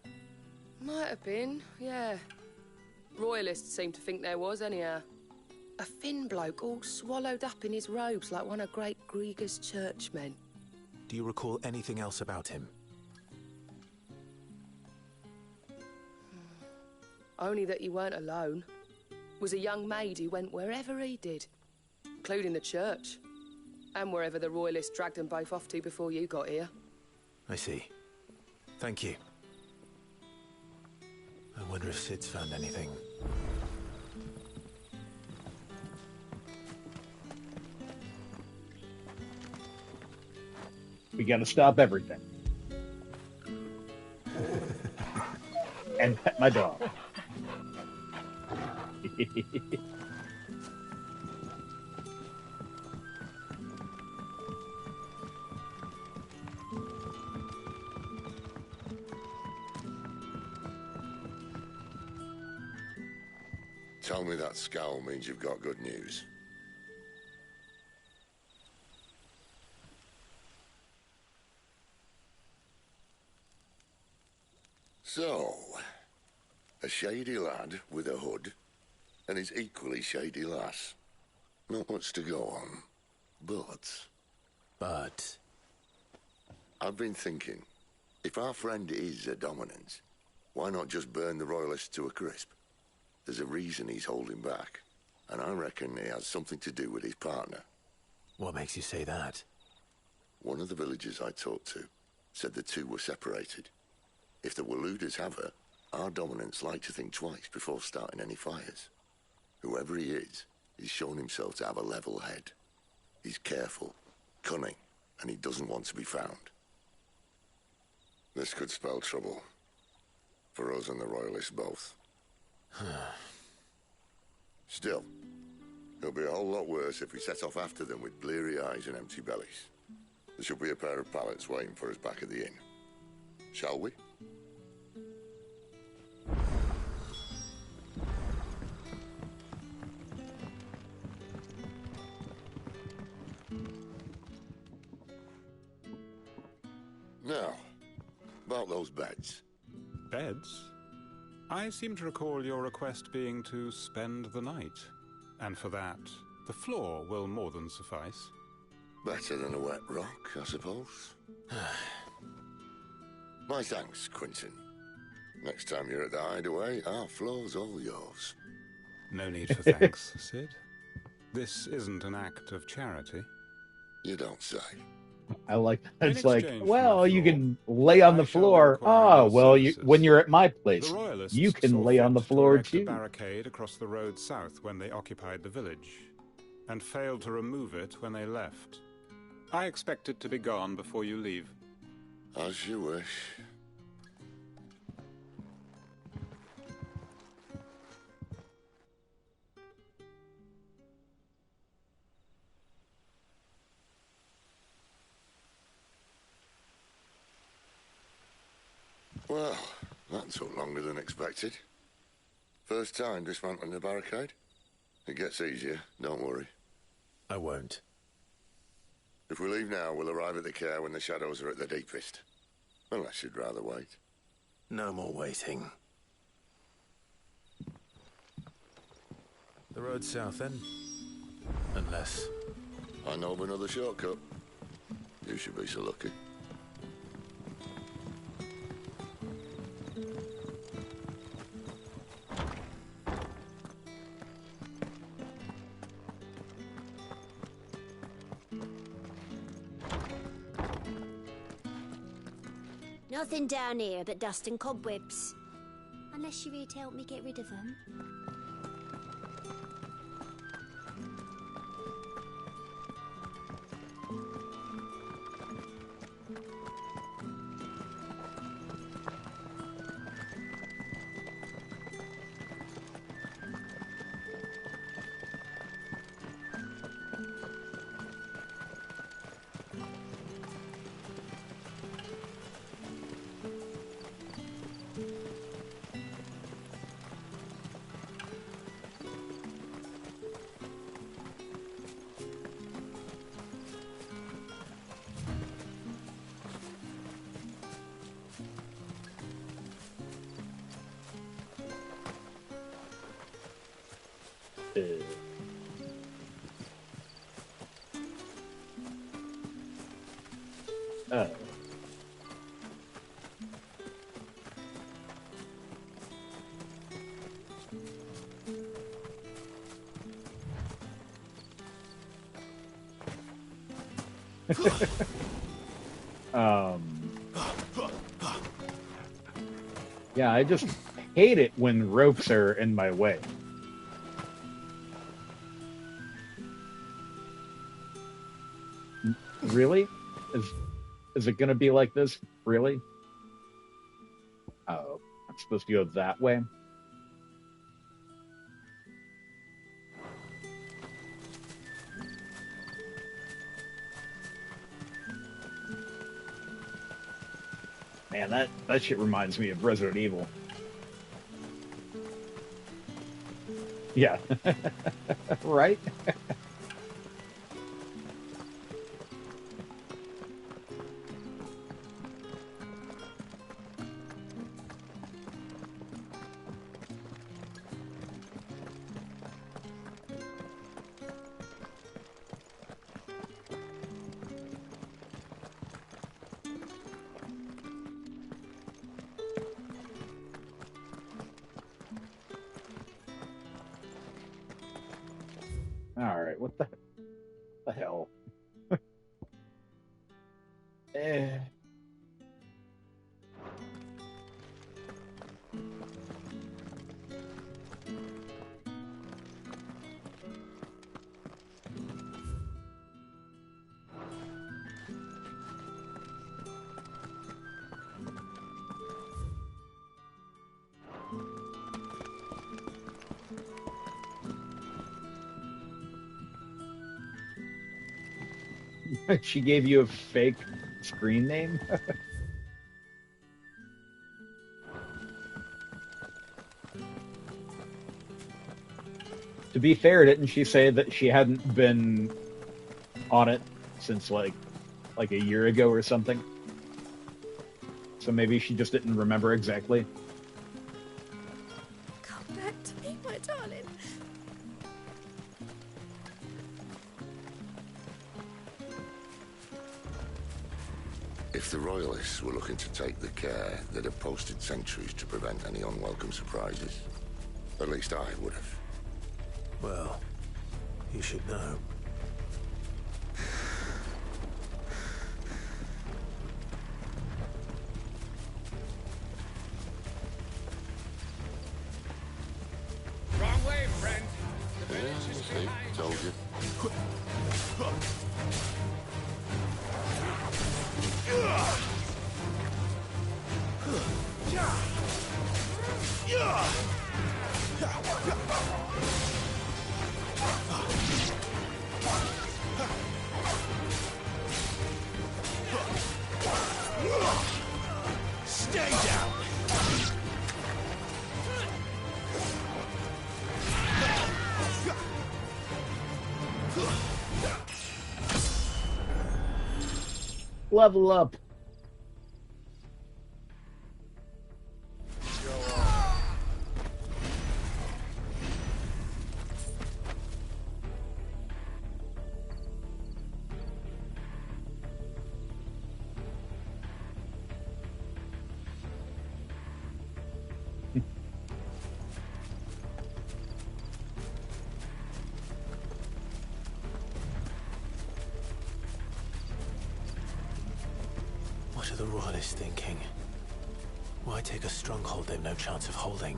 Might have been, yeah. Royalists seem to think there was, anyhow. A thin bloke all swallowed up in his robes like one of Great Grieger's churchmen. Do you recall anything else about him? Only that he weren't alone. Was a young maid who went wherever he did, including the church, and wherever the Royalists dragged them both off to before you got here. I see. Thank you. I wonder if Sid's found anything. We gotta stop everything. And pet my dog. Tell me that scowl means you've got good news. So, a shady lad with a hood, and his equally shady lass. Not much to go on, but... I've been thinking, if our friend is a dominant, why not just burn the Royalists to a crisp? There's a reason he's holding back, and I reckon it has something to do with his partner. What makes you say that? One of the villagers I talked to said the two were separated. If the Waluders have her, our dominants like to think twice before starting any fires. Whoever he is, he's shown himself to have a level head. He's careful, cunning, and he doesn't want to be found. This could spell trouble. For us and the Royalists both. Still, it'll be a whole lot worse if we set off after them with bleary eyes and empty bellies. There should be a pair of pallets waiting for us back at the inn. Shall we? Now, about those beds. Beds? I seem to recall your request being to spend the night. And for that, the floor will more than suffice. Better than a wet rock, I suppose. My thanks, Quinton. Next time you're at the Hideaway, our floor's all yours. No need for thanks, Sid. This isn't an act of charity. You don't say. I like that. It's like, well, you can lay on the floor. Ah, well, when you're at my place, you can lay on the floor too. The barricade across the road south when they occupied the village, and failed to remove it when they left. I expect it to be gone before you leave. As you wish. Well, that took longer than expected. First time dismantling the barricade? It gets easier, don't worry. I won't. If we leave now, we'll arrive at the Care when the shadows are at their deepest. Unless you'd rather wait. No more waiting. The road south then? Unless... I know of another shortcut. You should be so lucky. Nothing down here but dust and cobwebs. Unless you're here to help me get rid of them. Yeah, I just hate it when ropes are in my way. Really? Is it gonna be like this? Really? Oh, I'm supposed to go that way? Man, that shit reminds me of Resident Evil. Yeah. Right? Alright, what the hell? She gave you a fake screen name? To be fair, didn't she say that she hadn't been on it since like a year ago or something? So maybe she just didn't remember exactly. Come back to me, my darling. If the Royalists were looking to take the Care, they'd have posted sentries to prevent any unwelcome surprises. At least I would have. Well, you should know. Wrong way, friend. The Yeah, village is see, behind told you. Stay down! Level up. What are the Royalists thinking? Why take a stronghold they've no chance of holding?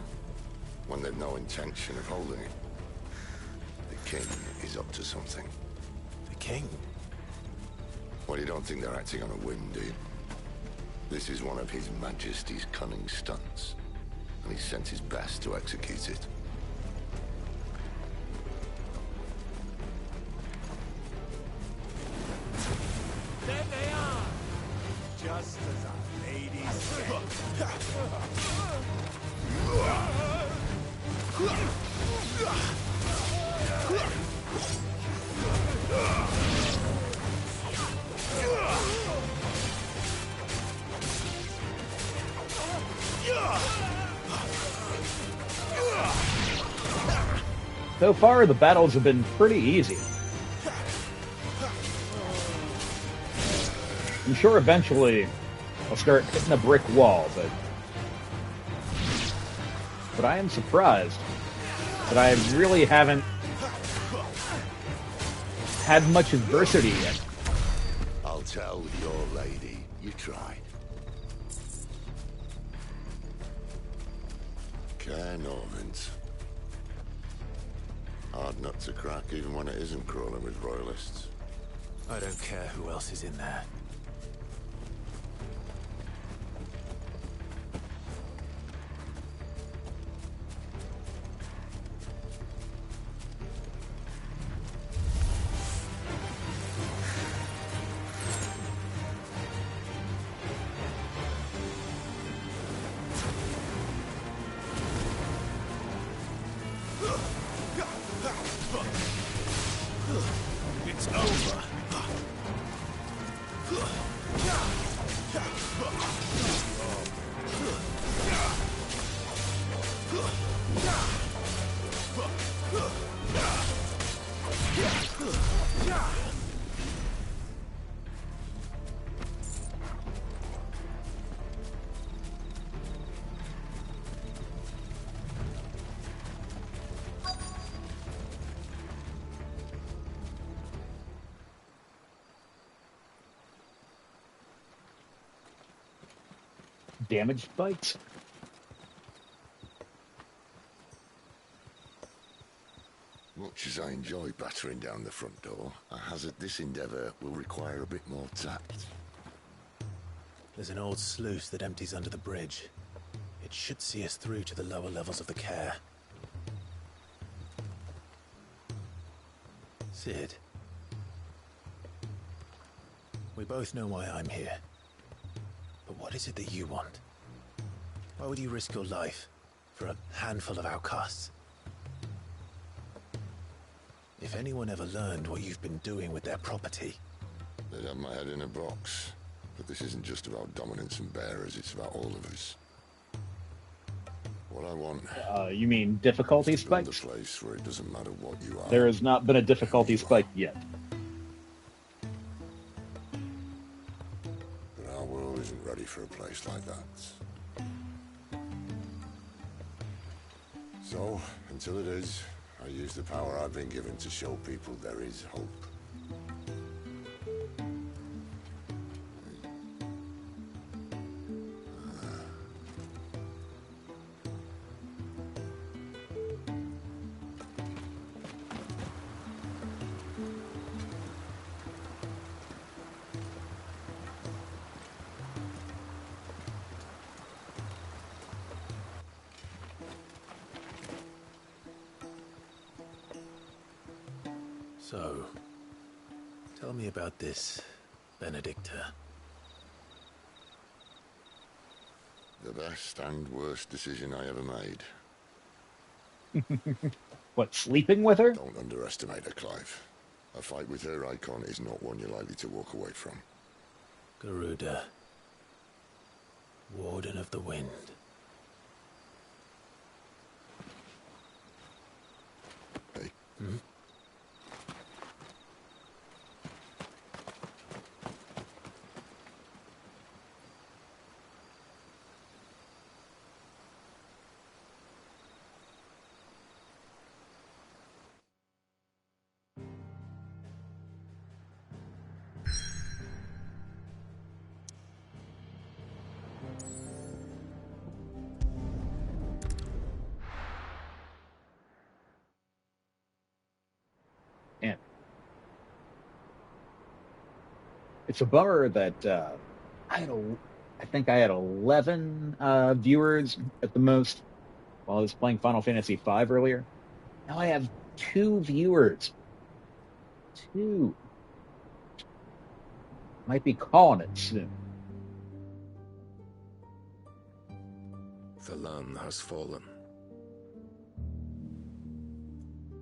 When they've no intention of holding it. The king is up to something. The king? Well, you don't think they're acting on a whim, do you? This is one of His Majesty's cunning stunts, and he's sent his best to execute it. There they are! Just as our lady So far, the battles have been pretty easy. I'm sure eventually I'll start hitting a brick wall, but I am surprised that I really haven't had much adversity yet. I'll tell your lady you tried. Care Normans. Hard nut to crack even when it isn't crawling with royalists. I don't care who else is in there. It's over. Damaged spikes. Much as I enjoy battering down the front door, I hazard this endeavour will require a bit more tact. There's an old sluice that empties under the bridge. It should see us through to the lower levels of the care. Cid. We both know why I'm here. But what is it that you want? Why would you risk your life for a handful of outcasts? If anyone ever learned what you've been doing with their property... They'd have my head in a box. But this isn't just about dominance and bearers, it's about all of us. What I want... You mean difficulty spike? Build a place where it doesn't matter what you are. There has not been a difficulty spike yet. But our world isn't ready for a place like that. So, until it is, I use the power I've been given to show people there is hope. So, tell me about this Benedicta. The best and worst decision I ever made. What, sleeping with her? Don't underestimate her, Clive. A fight with her icon is not one you're likely to walk away from. Garuda. Warden of the Wind. Hey. Hmm? And it's a bummer that I think I had 11 viewers at the most while I was playing Final Fantasy V earlier. Now I have 2 viewers. 2. Might be calling it soon. Thalan has fallen.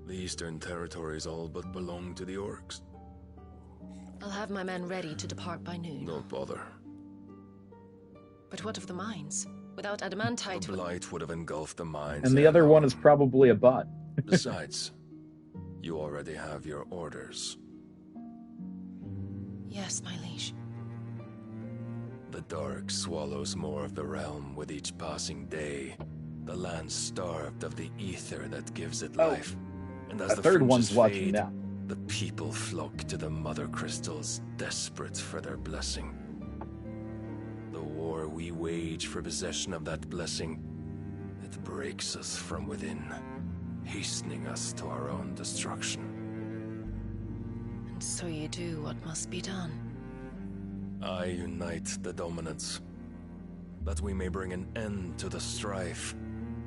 The Eastern Territories all but belong to the Orcs. I'll have my men ready to depart by noon. Don't bother. But what of the mines? Without adamantite... The Blight would have engulfed the mines. And the other one is probably a bot. Besides, you already have your orders. Yes, my liege. The dark swallows more of the realm with each passing day. The land starved of the ether that gives it life. And as the third one's fringes watching fade, now. the people flock to the mother crystals, desperate for their blessing. The war we wage for possession of that blessing, it breaks us from within, hastening us to our own destruction. And so you do what must be done. I unite the dominants, that we may bring an end to the strife,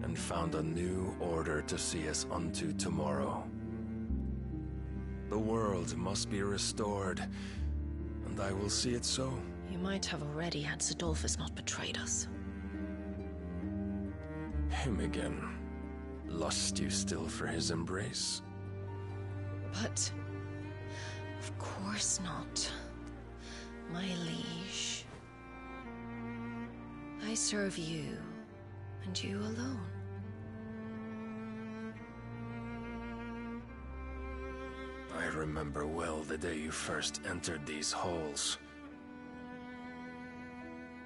and found a new order to see us unto tomorrow. The world must be restored, and I will see it so. You might have already had Zidolphus not betrayed us. Him again. Lust you still for his embrace? But... of course not. My liege. I serve you, and you alone. I remember well the day you first entered these halls.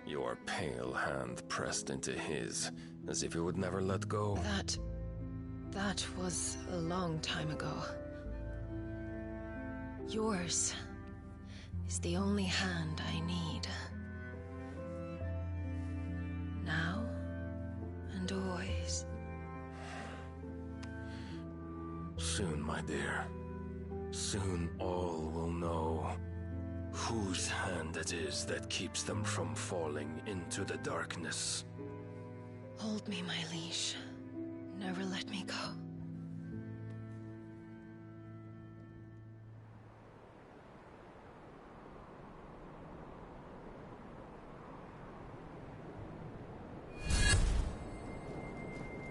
Your pale hand pressed into his, as if it would never let go. That was a long time ago. Yours is the only hand I need. Now and always. Soon, my dear. Soon all will know whose hand it is that keeps them from falling into the darkness. Hold me, my liege. Never let me go.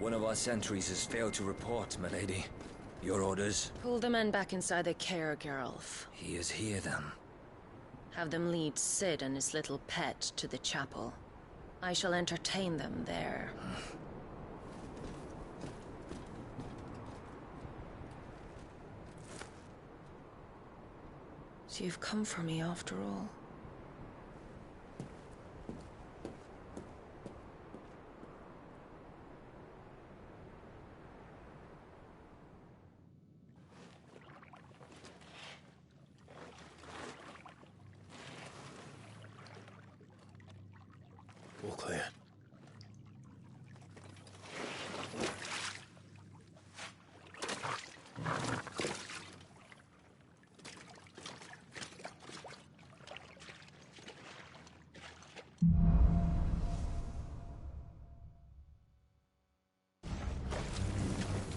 One of our sentries has failed to report, milady. Your orders? Pull the men back inside the care, Geralf. He is here, then. Have them lead Cid and his little pet to the chapel. I shall entertain them there. So you've come for me after all. All clear.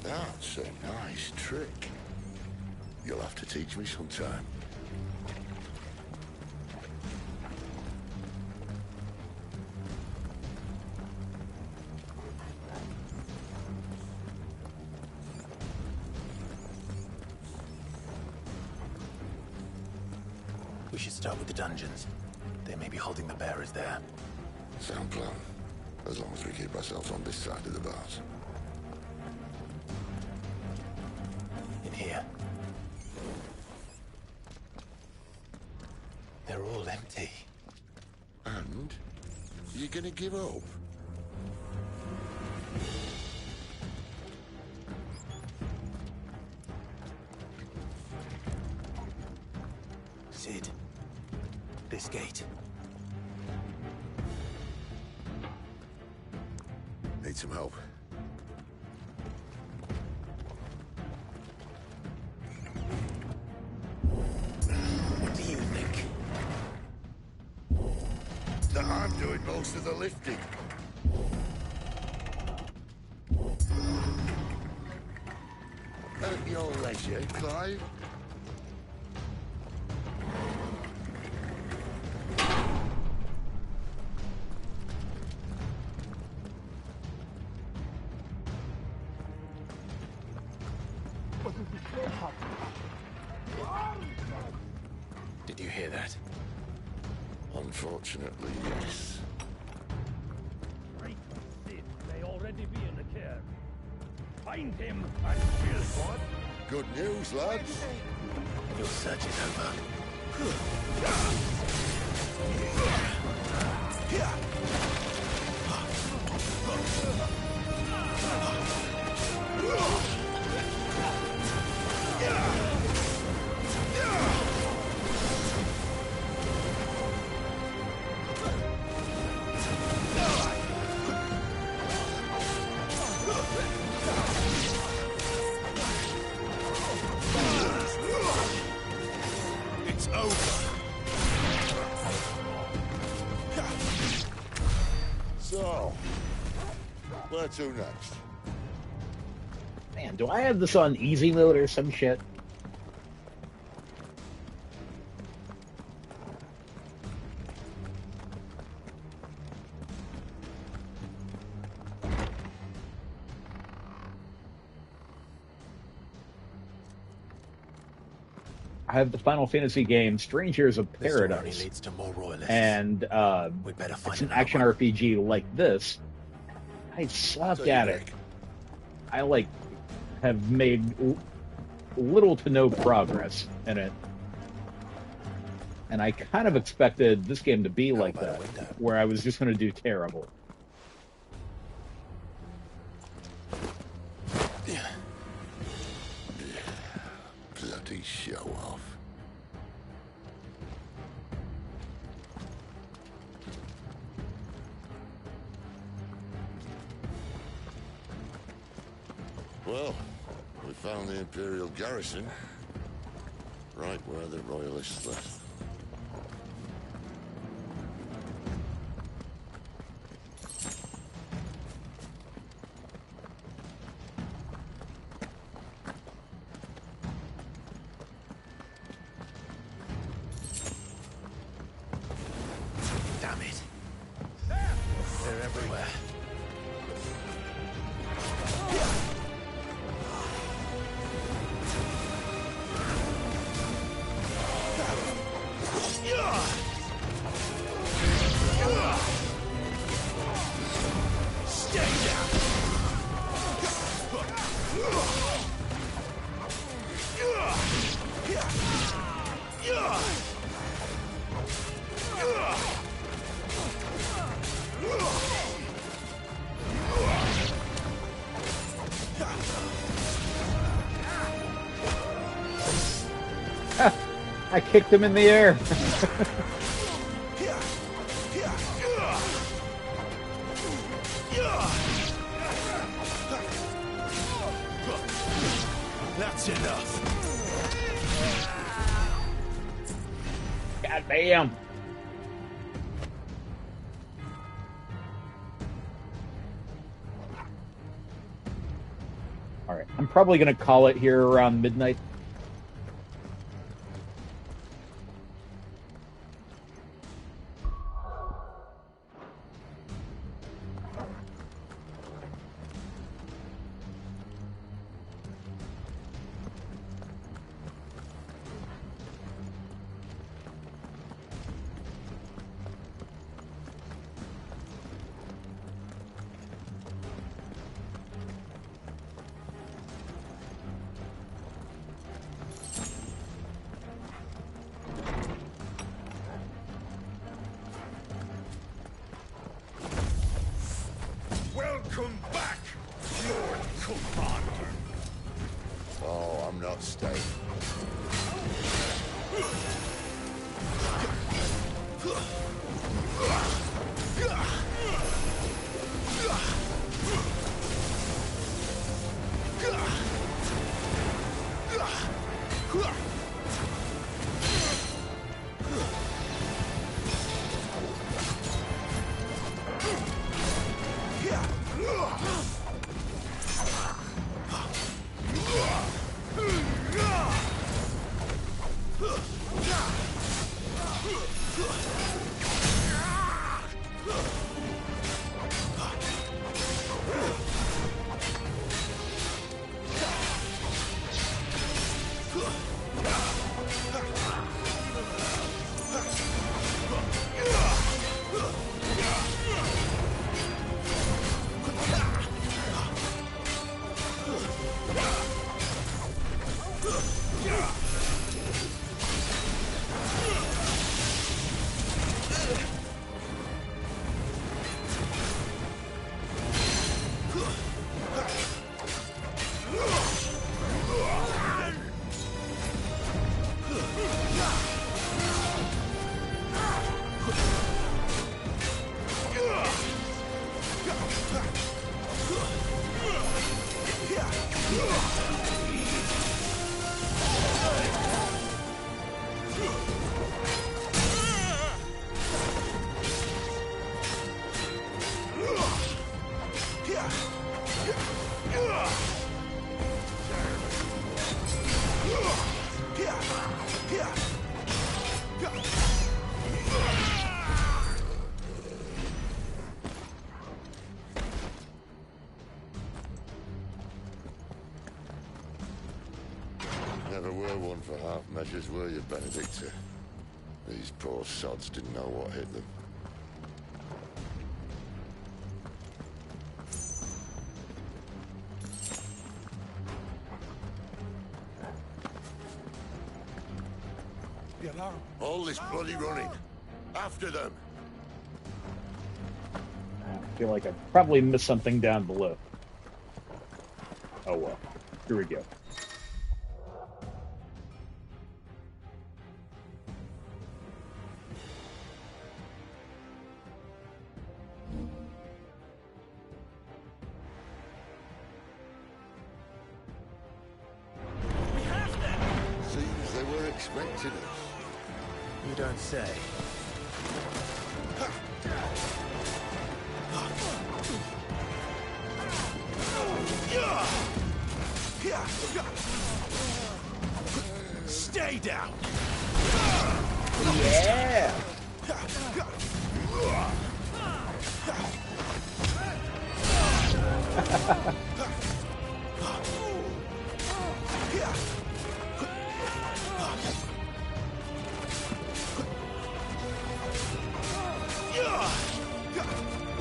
That's a nice trick. You'll have to teach me sometime. We should start with the dungeons. They may be holding the bearers there. Sound plan. As long as we keep ourselves on this side of the bars. In here. They're all empty. And? You gonna give up? Cid. This gate. Need some help. What do you think? That I'm doing most of the lifting. At your leisure, Clive. Did you hear that? Unfortunately, yes. Great Cid may already be in the cairn. Find him and kill what? Good news, lads. Your search is over. It's over. So, where to next? Man, do I have this on easy mode or some shit? I have the Final Fantasy game Strange Years of This door only Paradise, leads to more royalists. and We'd better find it's an another action one. RPG like this. I suck at it. I have made little to no progress in it, and I kind of expected this game to be like that, where I was just going to do terrible. Bloody show off. Well, we found the Imperial garrison. Right where the Royalists left. Damn it. They're everywhere. Stay down. I kicked him in the air. That's enough. God damn. All right, I'm probably going to call it here around midnight. Welcome back, Lord Commander. Oh, I'm not staying. Never were one for half measures, were you, Benedicta? These poor sods didn't know what hit them. All this bloody running. After them. I feel like I probably missed something down below. Oh well. Here we go. Seems they were expecting us. You don't say. Stay down. Yeah.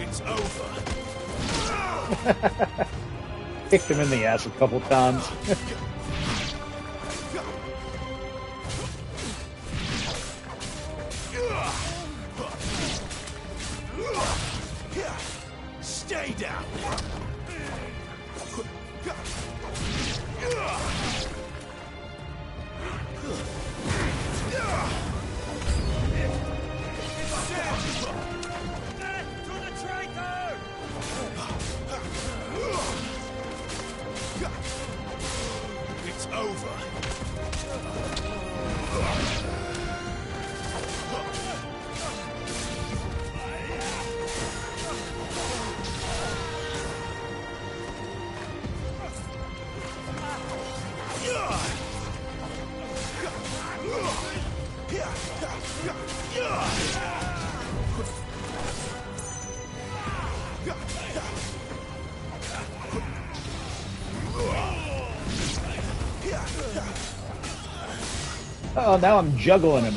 It's over. Kicked him in the ass a couple times. Stay down. It's over. Oh, now I'm juggling him.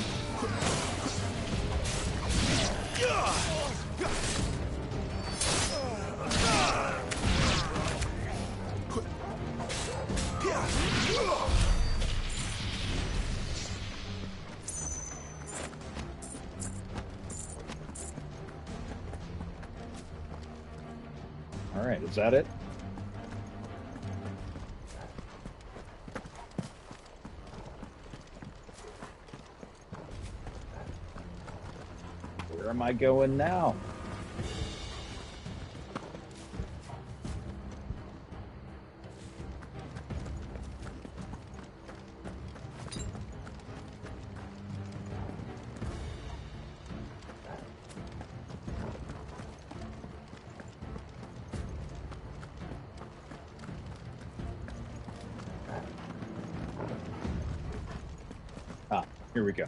Alright, is that it? Where am I going now? Ah, here we go.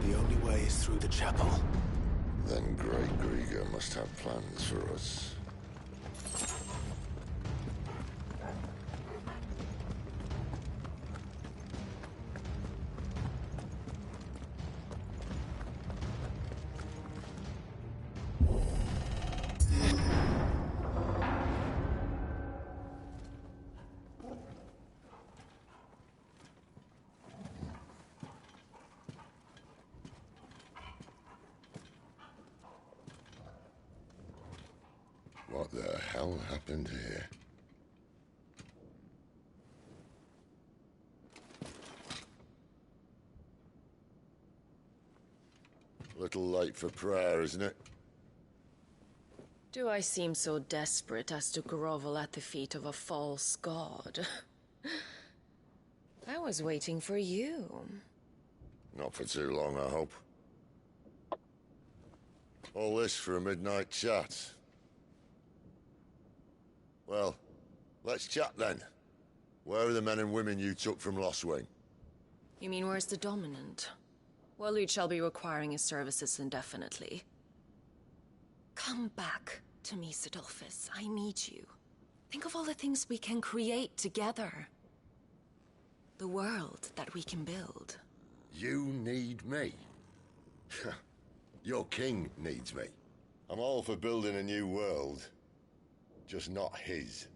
The only way is through the chapel. Then Great Grieger must have plans for us. What the hell happened here? Little late for prayer, isn't it? Do I seem so desperate as to grovel at the feet of a false god? I was waiting for you. Not for too long, I hope. All this for a midnight chat. Well, let's chat then. Where are the men and women you took from Lostwing? You mean where's the Dominant? Waleed shall be requiring his services indefinitely. Come back to me, Sidolphus. I need you. Think of all the things we can create together. The world that we can build. You need me? Your king needs me. I'm all for building a new world. Just not his.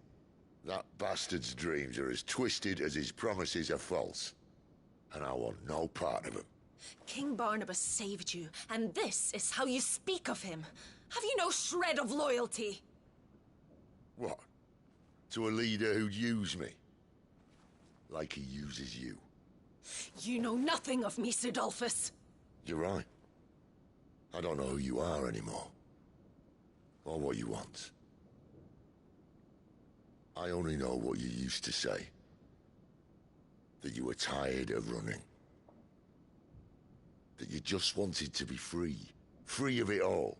That bastard's dreams are as twisted as his promises are false. And I want no part of them. King Barnabas saved you, and this is how you speak of him. Have you no shred of loyalty? What? To a leader who'd use me? Like he uses you? You know nothing of me, Sidolphus. You're right. I don't know who you are anymore. Or what you want. I only know what you used to say. That you were tired of running. That you just wanted to be free. Free of it all.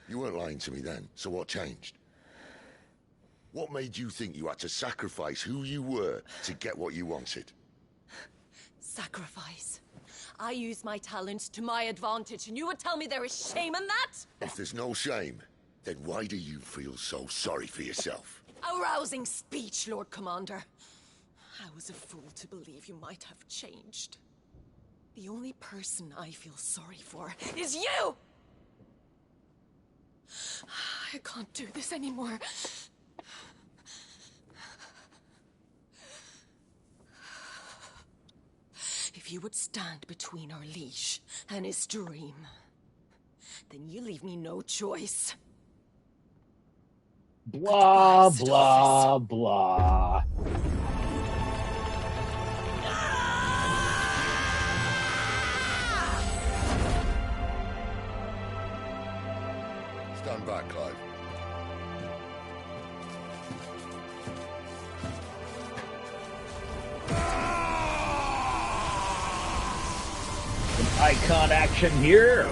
You weren't lying to me then, so what changed? What made you think you had to sacrifice who you were to get what you wanted? Sacrifice. I use my talents to my advantage, and you would tell me there is shame in that? If there's no shame, then why do you feel so sorry for yourself? A rousing speech, Lord Commander. I was a fool to believe you might have changed. The only person I feel sorry for is you! I can't do this anymore. If you would stand between our leash and his dream, then you leave me no choice. Blah, blah, blah. Stand back, Clive. Some icon action here.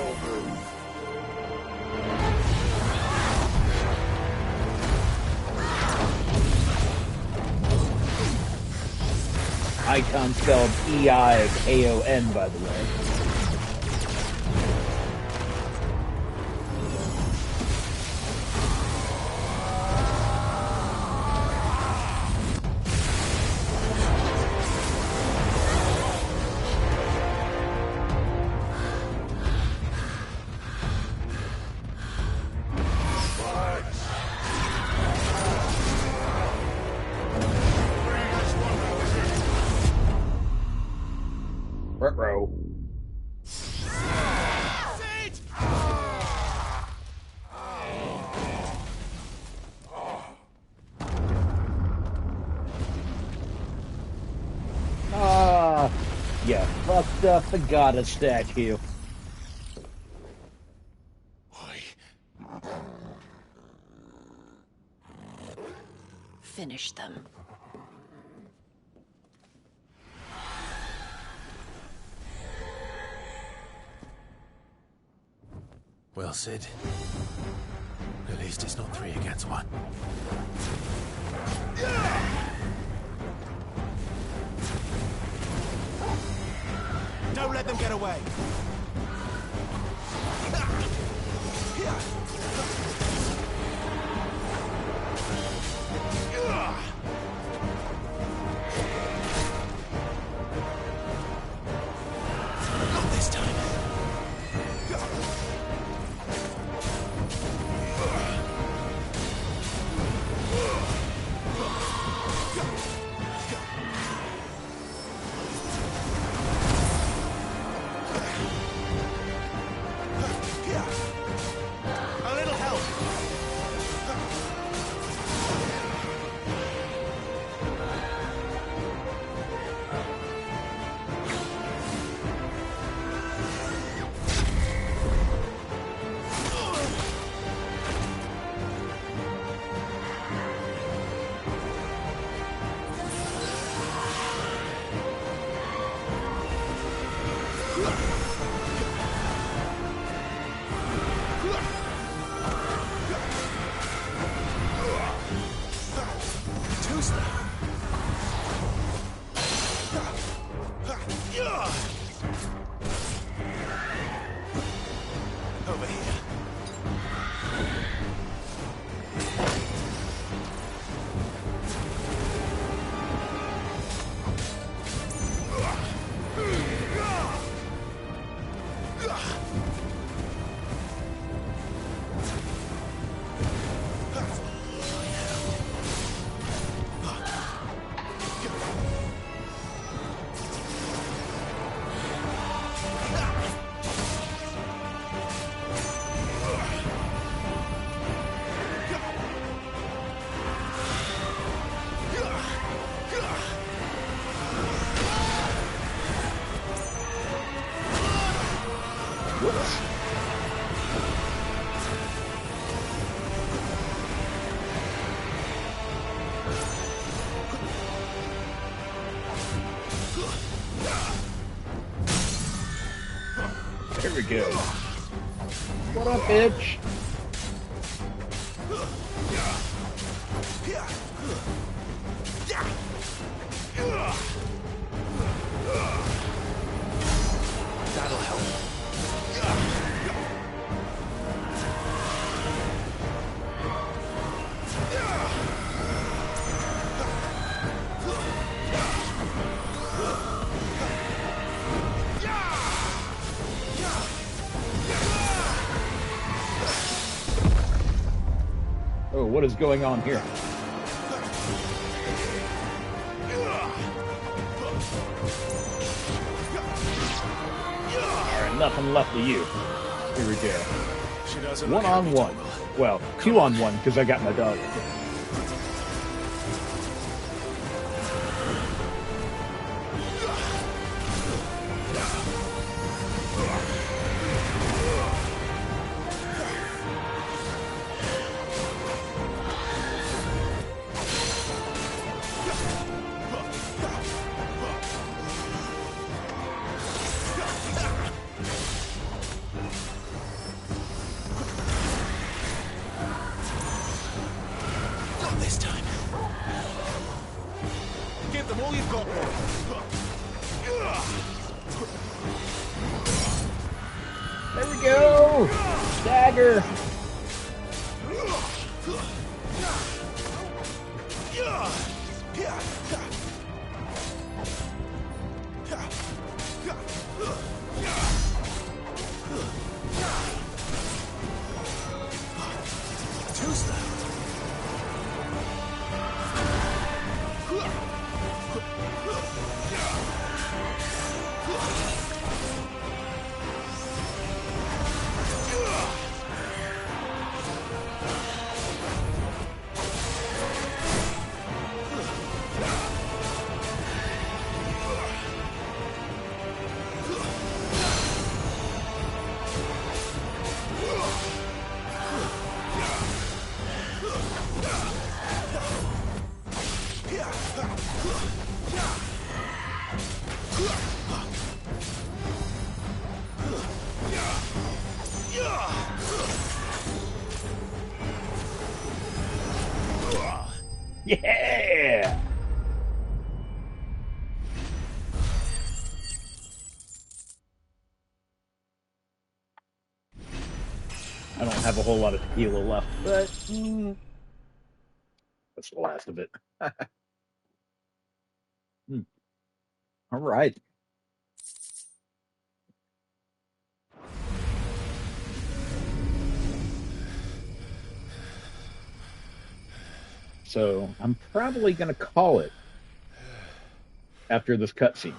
Icon spelled E-I-K-O-N, by the way. Ruh-roh. stuff the goddess statue. Finish them. Well, Cid. At least it's not 3 against 1. Don't let them get away! Not this time. A little help. Over here. There we go. What up, bitch? That'll help. Oh, what is going on here? Alright, nothing left of you. Here we go. 1-on-1. Well, 2-on-1, because I got my dog. Not this time. Give them all you've got. There we go! Dagger! Too slow. Yeah! I don't have a whole lot of tequila left, but that's the last of it. All right. So I'm probably going to call it after this cutscene.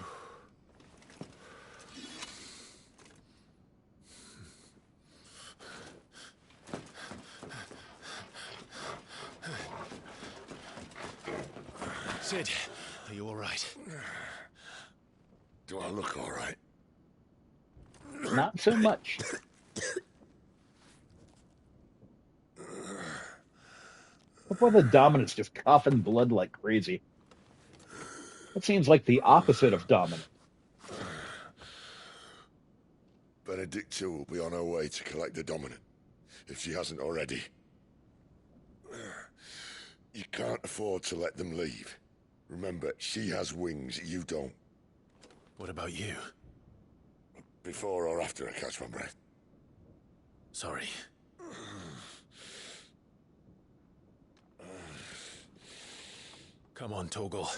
Cid, are you all right? Do I look all right? Not so much. Before the Dominant's just coughing blood like crazy. That seems like the opposite of Dominant. Benedicta will be on her way to collect the Dominant, if she hasn't already. You can't afford to let them leave. Remember, she has wings, you don't. What about you? Before or after I catch my breath? Sorry. Come on, Torgal.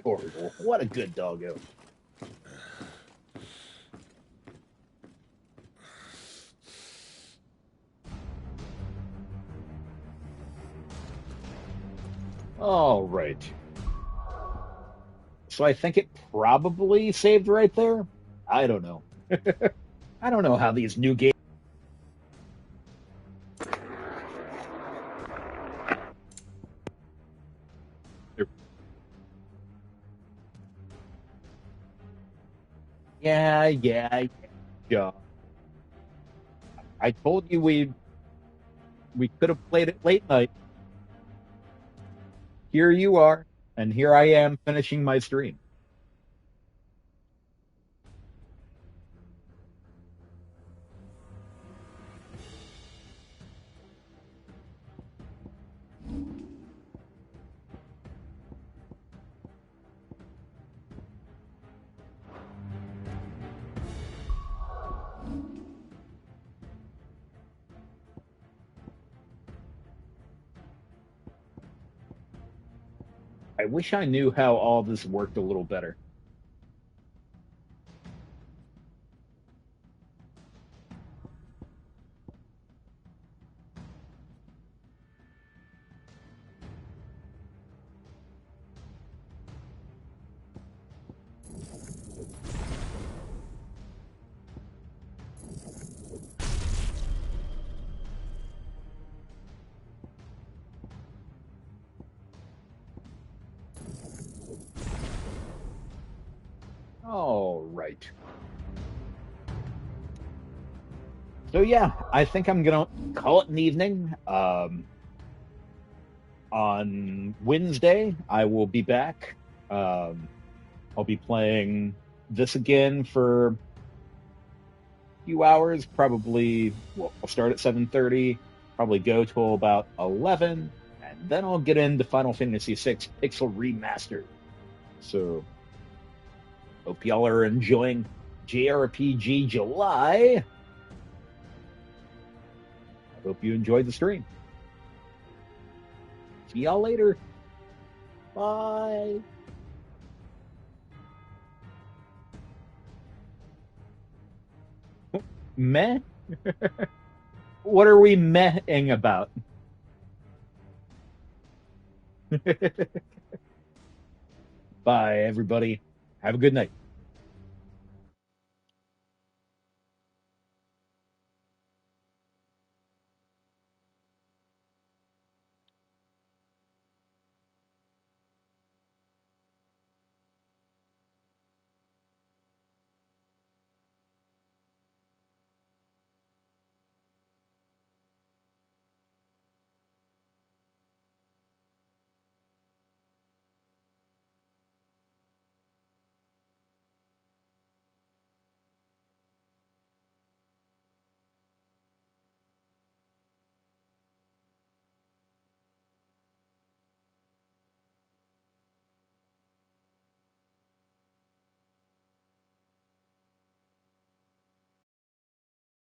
Horrible. What a good doggo. All right. So I think it probably saved right there. I don't know. I don't know how these new games. Yeah. I told you we could have played it late night. Here you are, and here I am finishing my stream. I wish I knew how all this worked a little better. All right. So yeah, I think I'm gonna call it an evening. On Wednesday, I will be back. I'll be playing this again for a few hours. Probably, well, I'll start at 7:30. Probably go till about 11, and then I'll get into Final Fantasy VI Pixel Remastered. So, hope y'all are enjoying JRPG July. I hope you enjoyed the stream. See y'all later. Bye. Meh? What are we mehing about? Bye, everybody. Have a good night.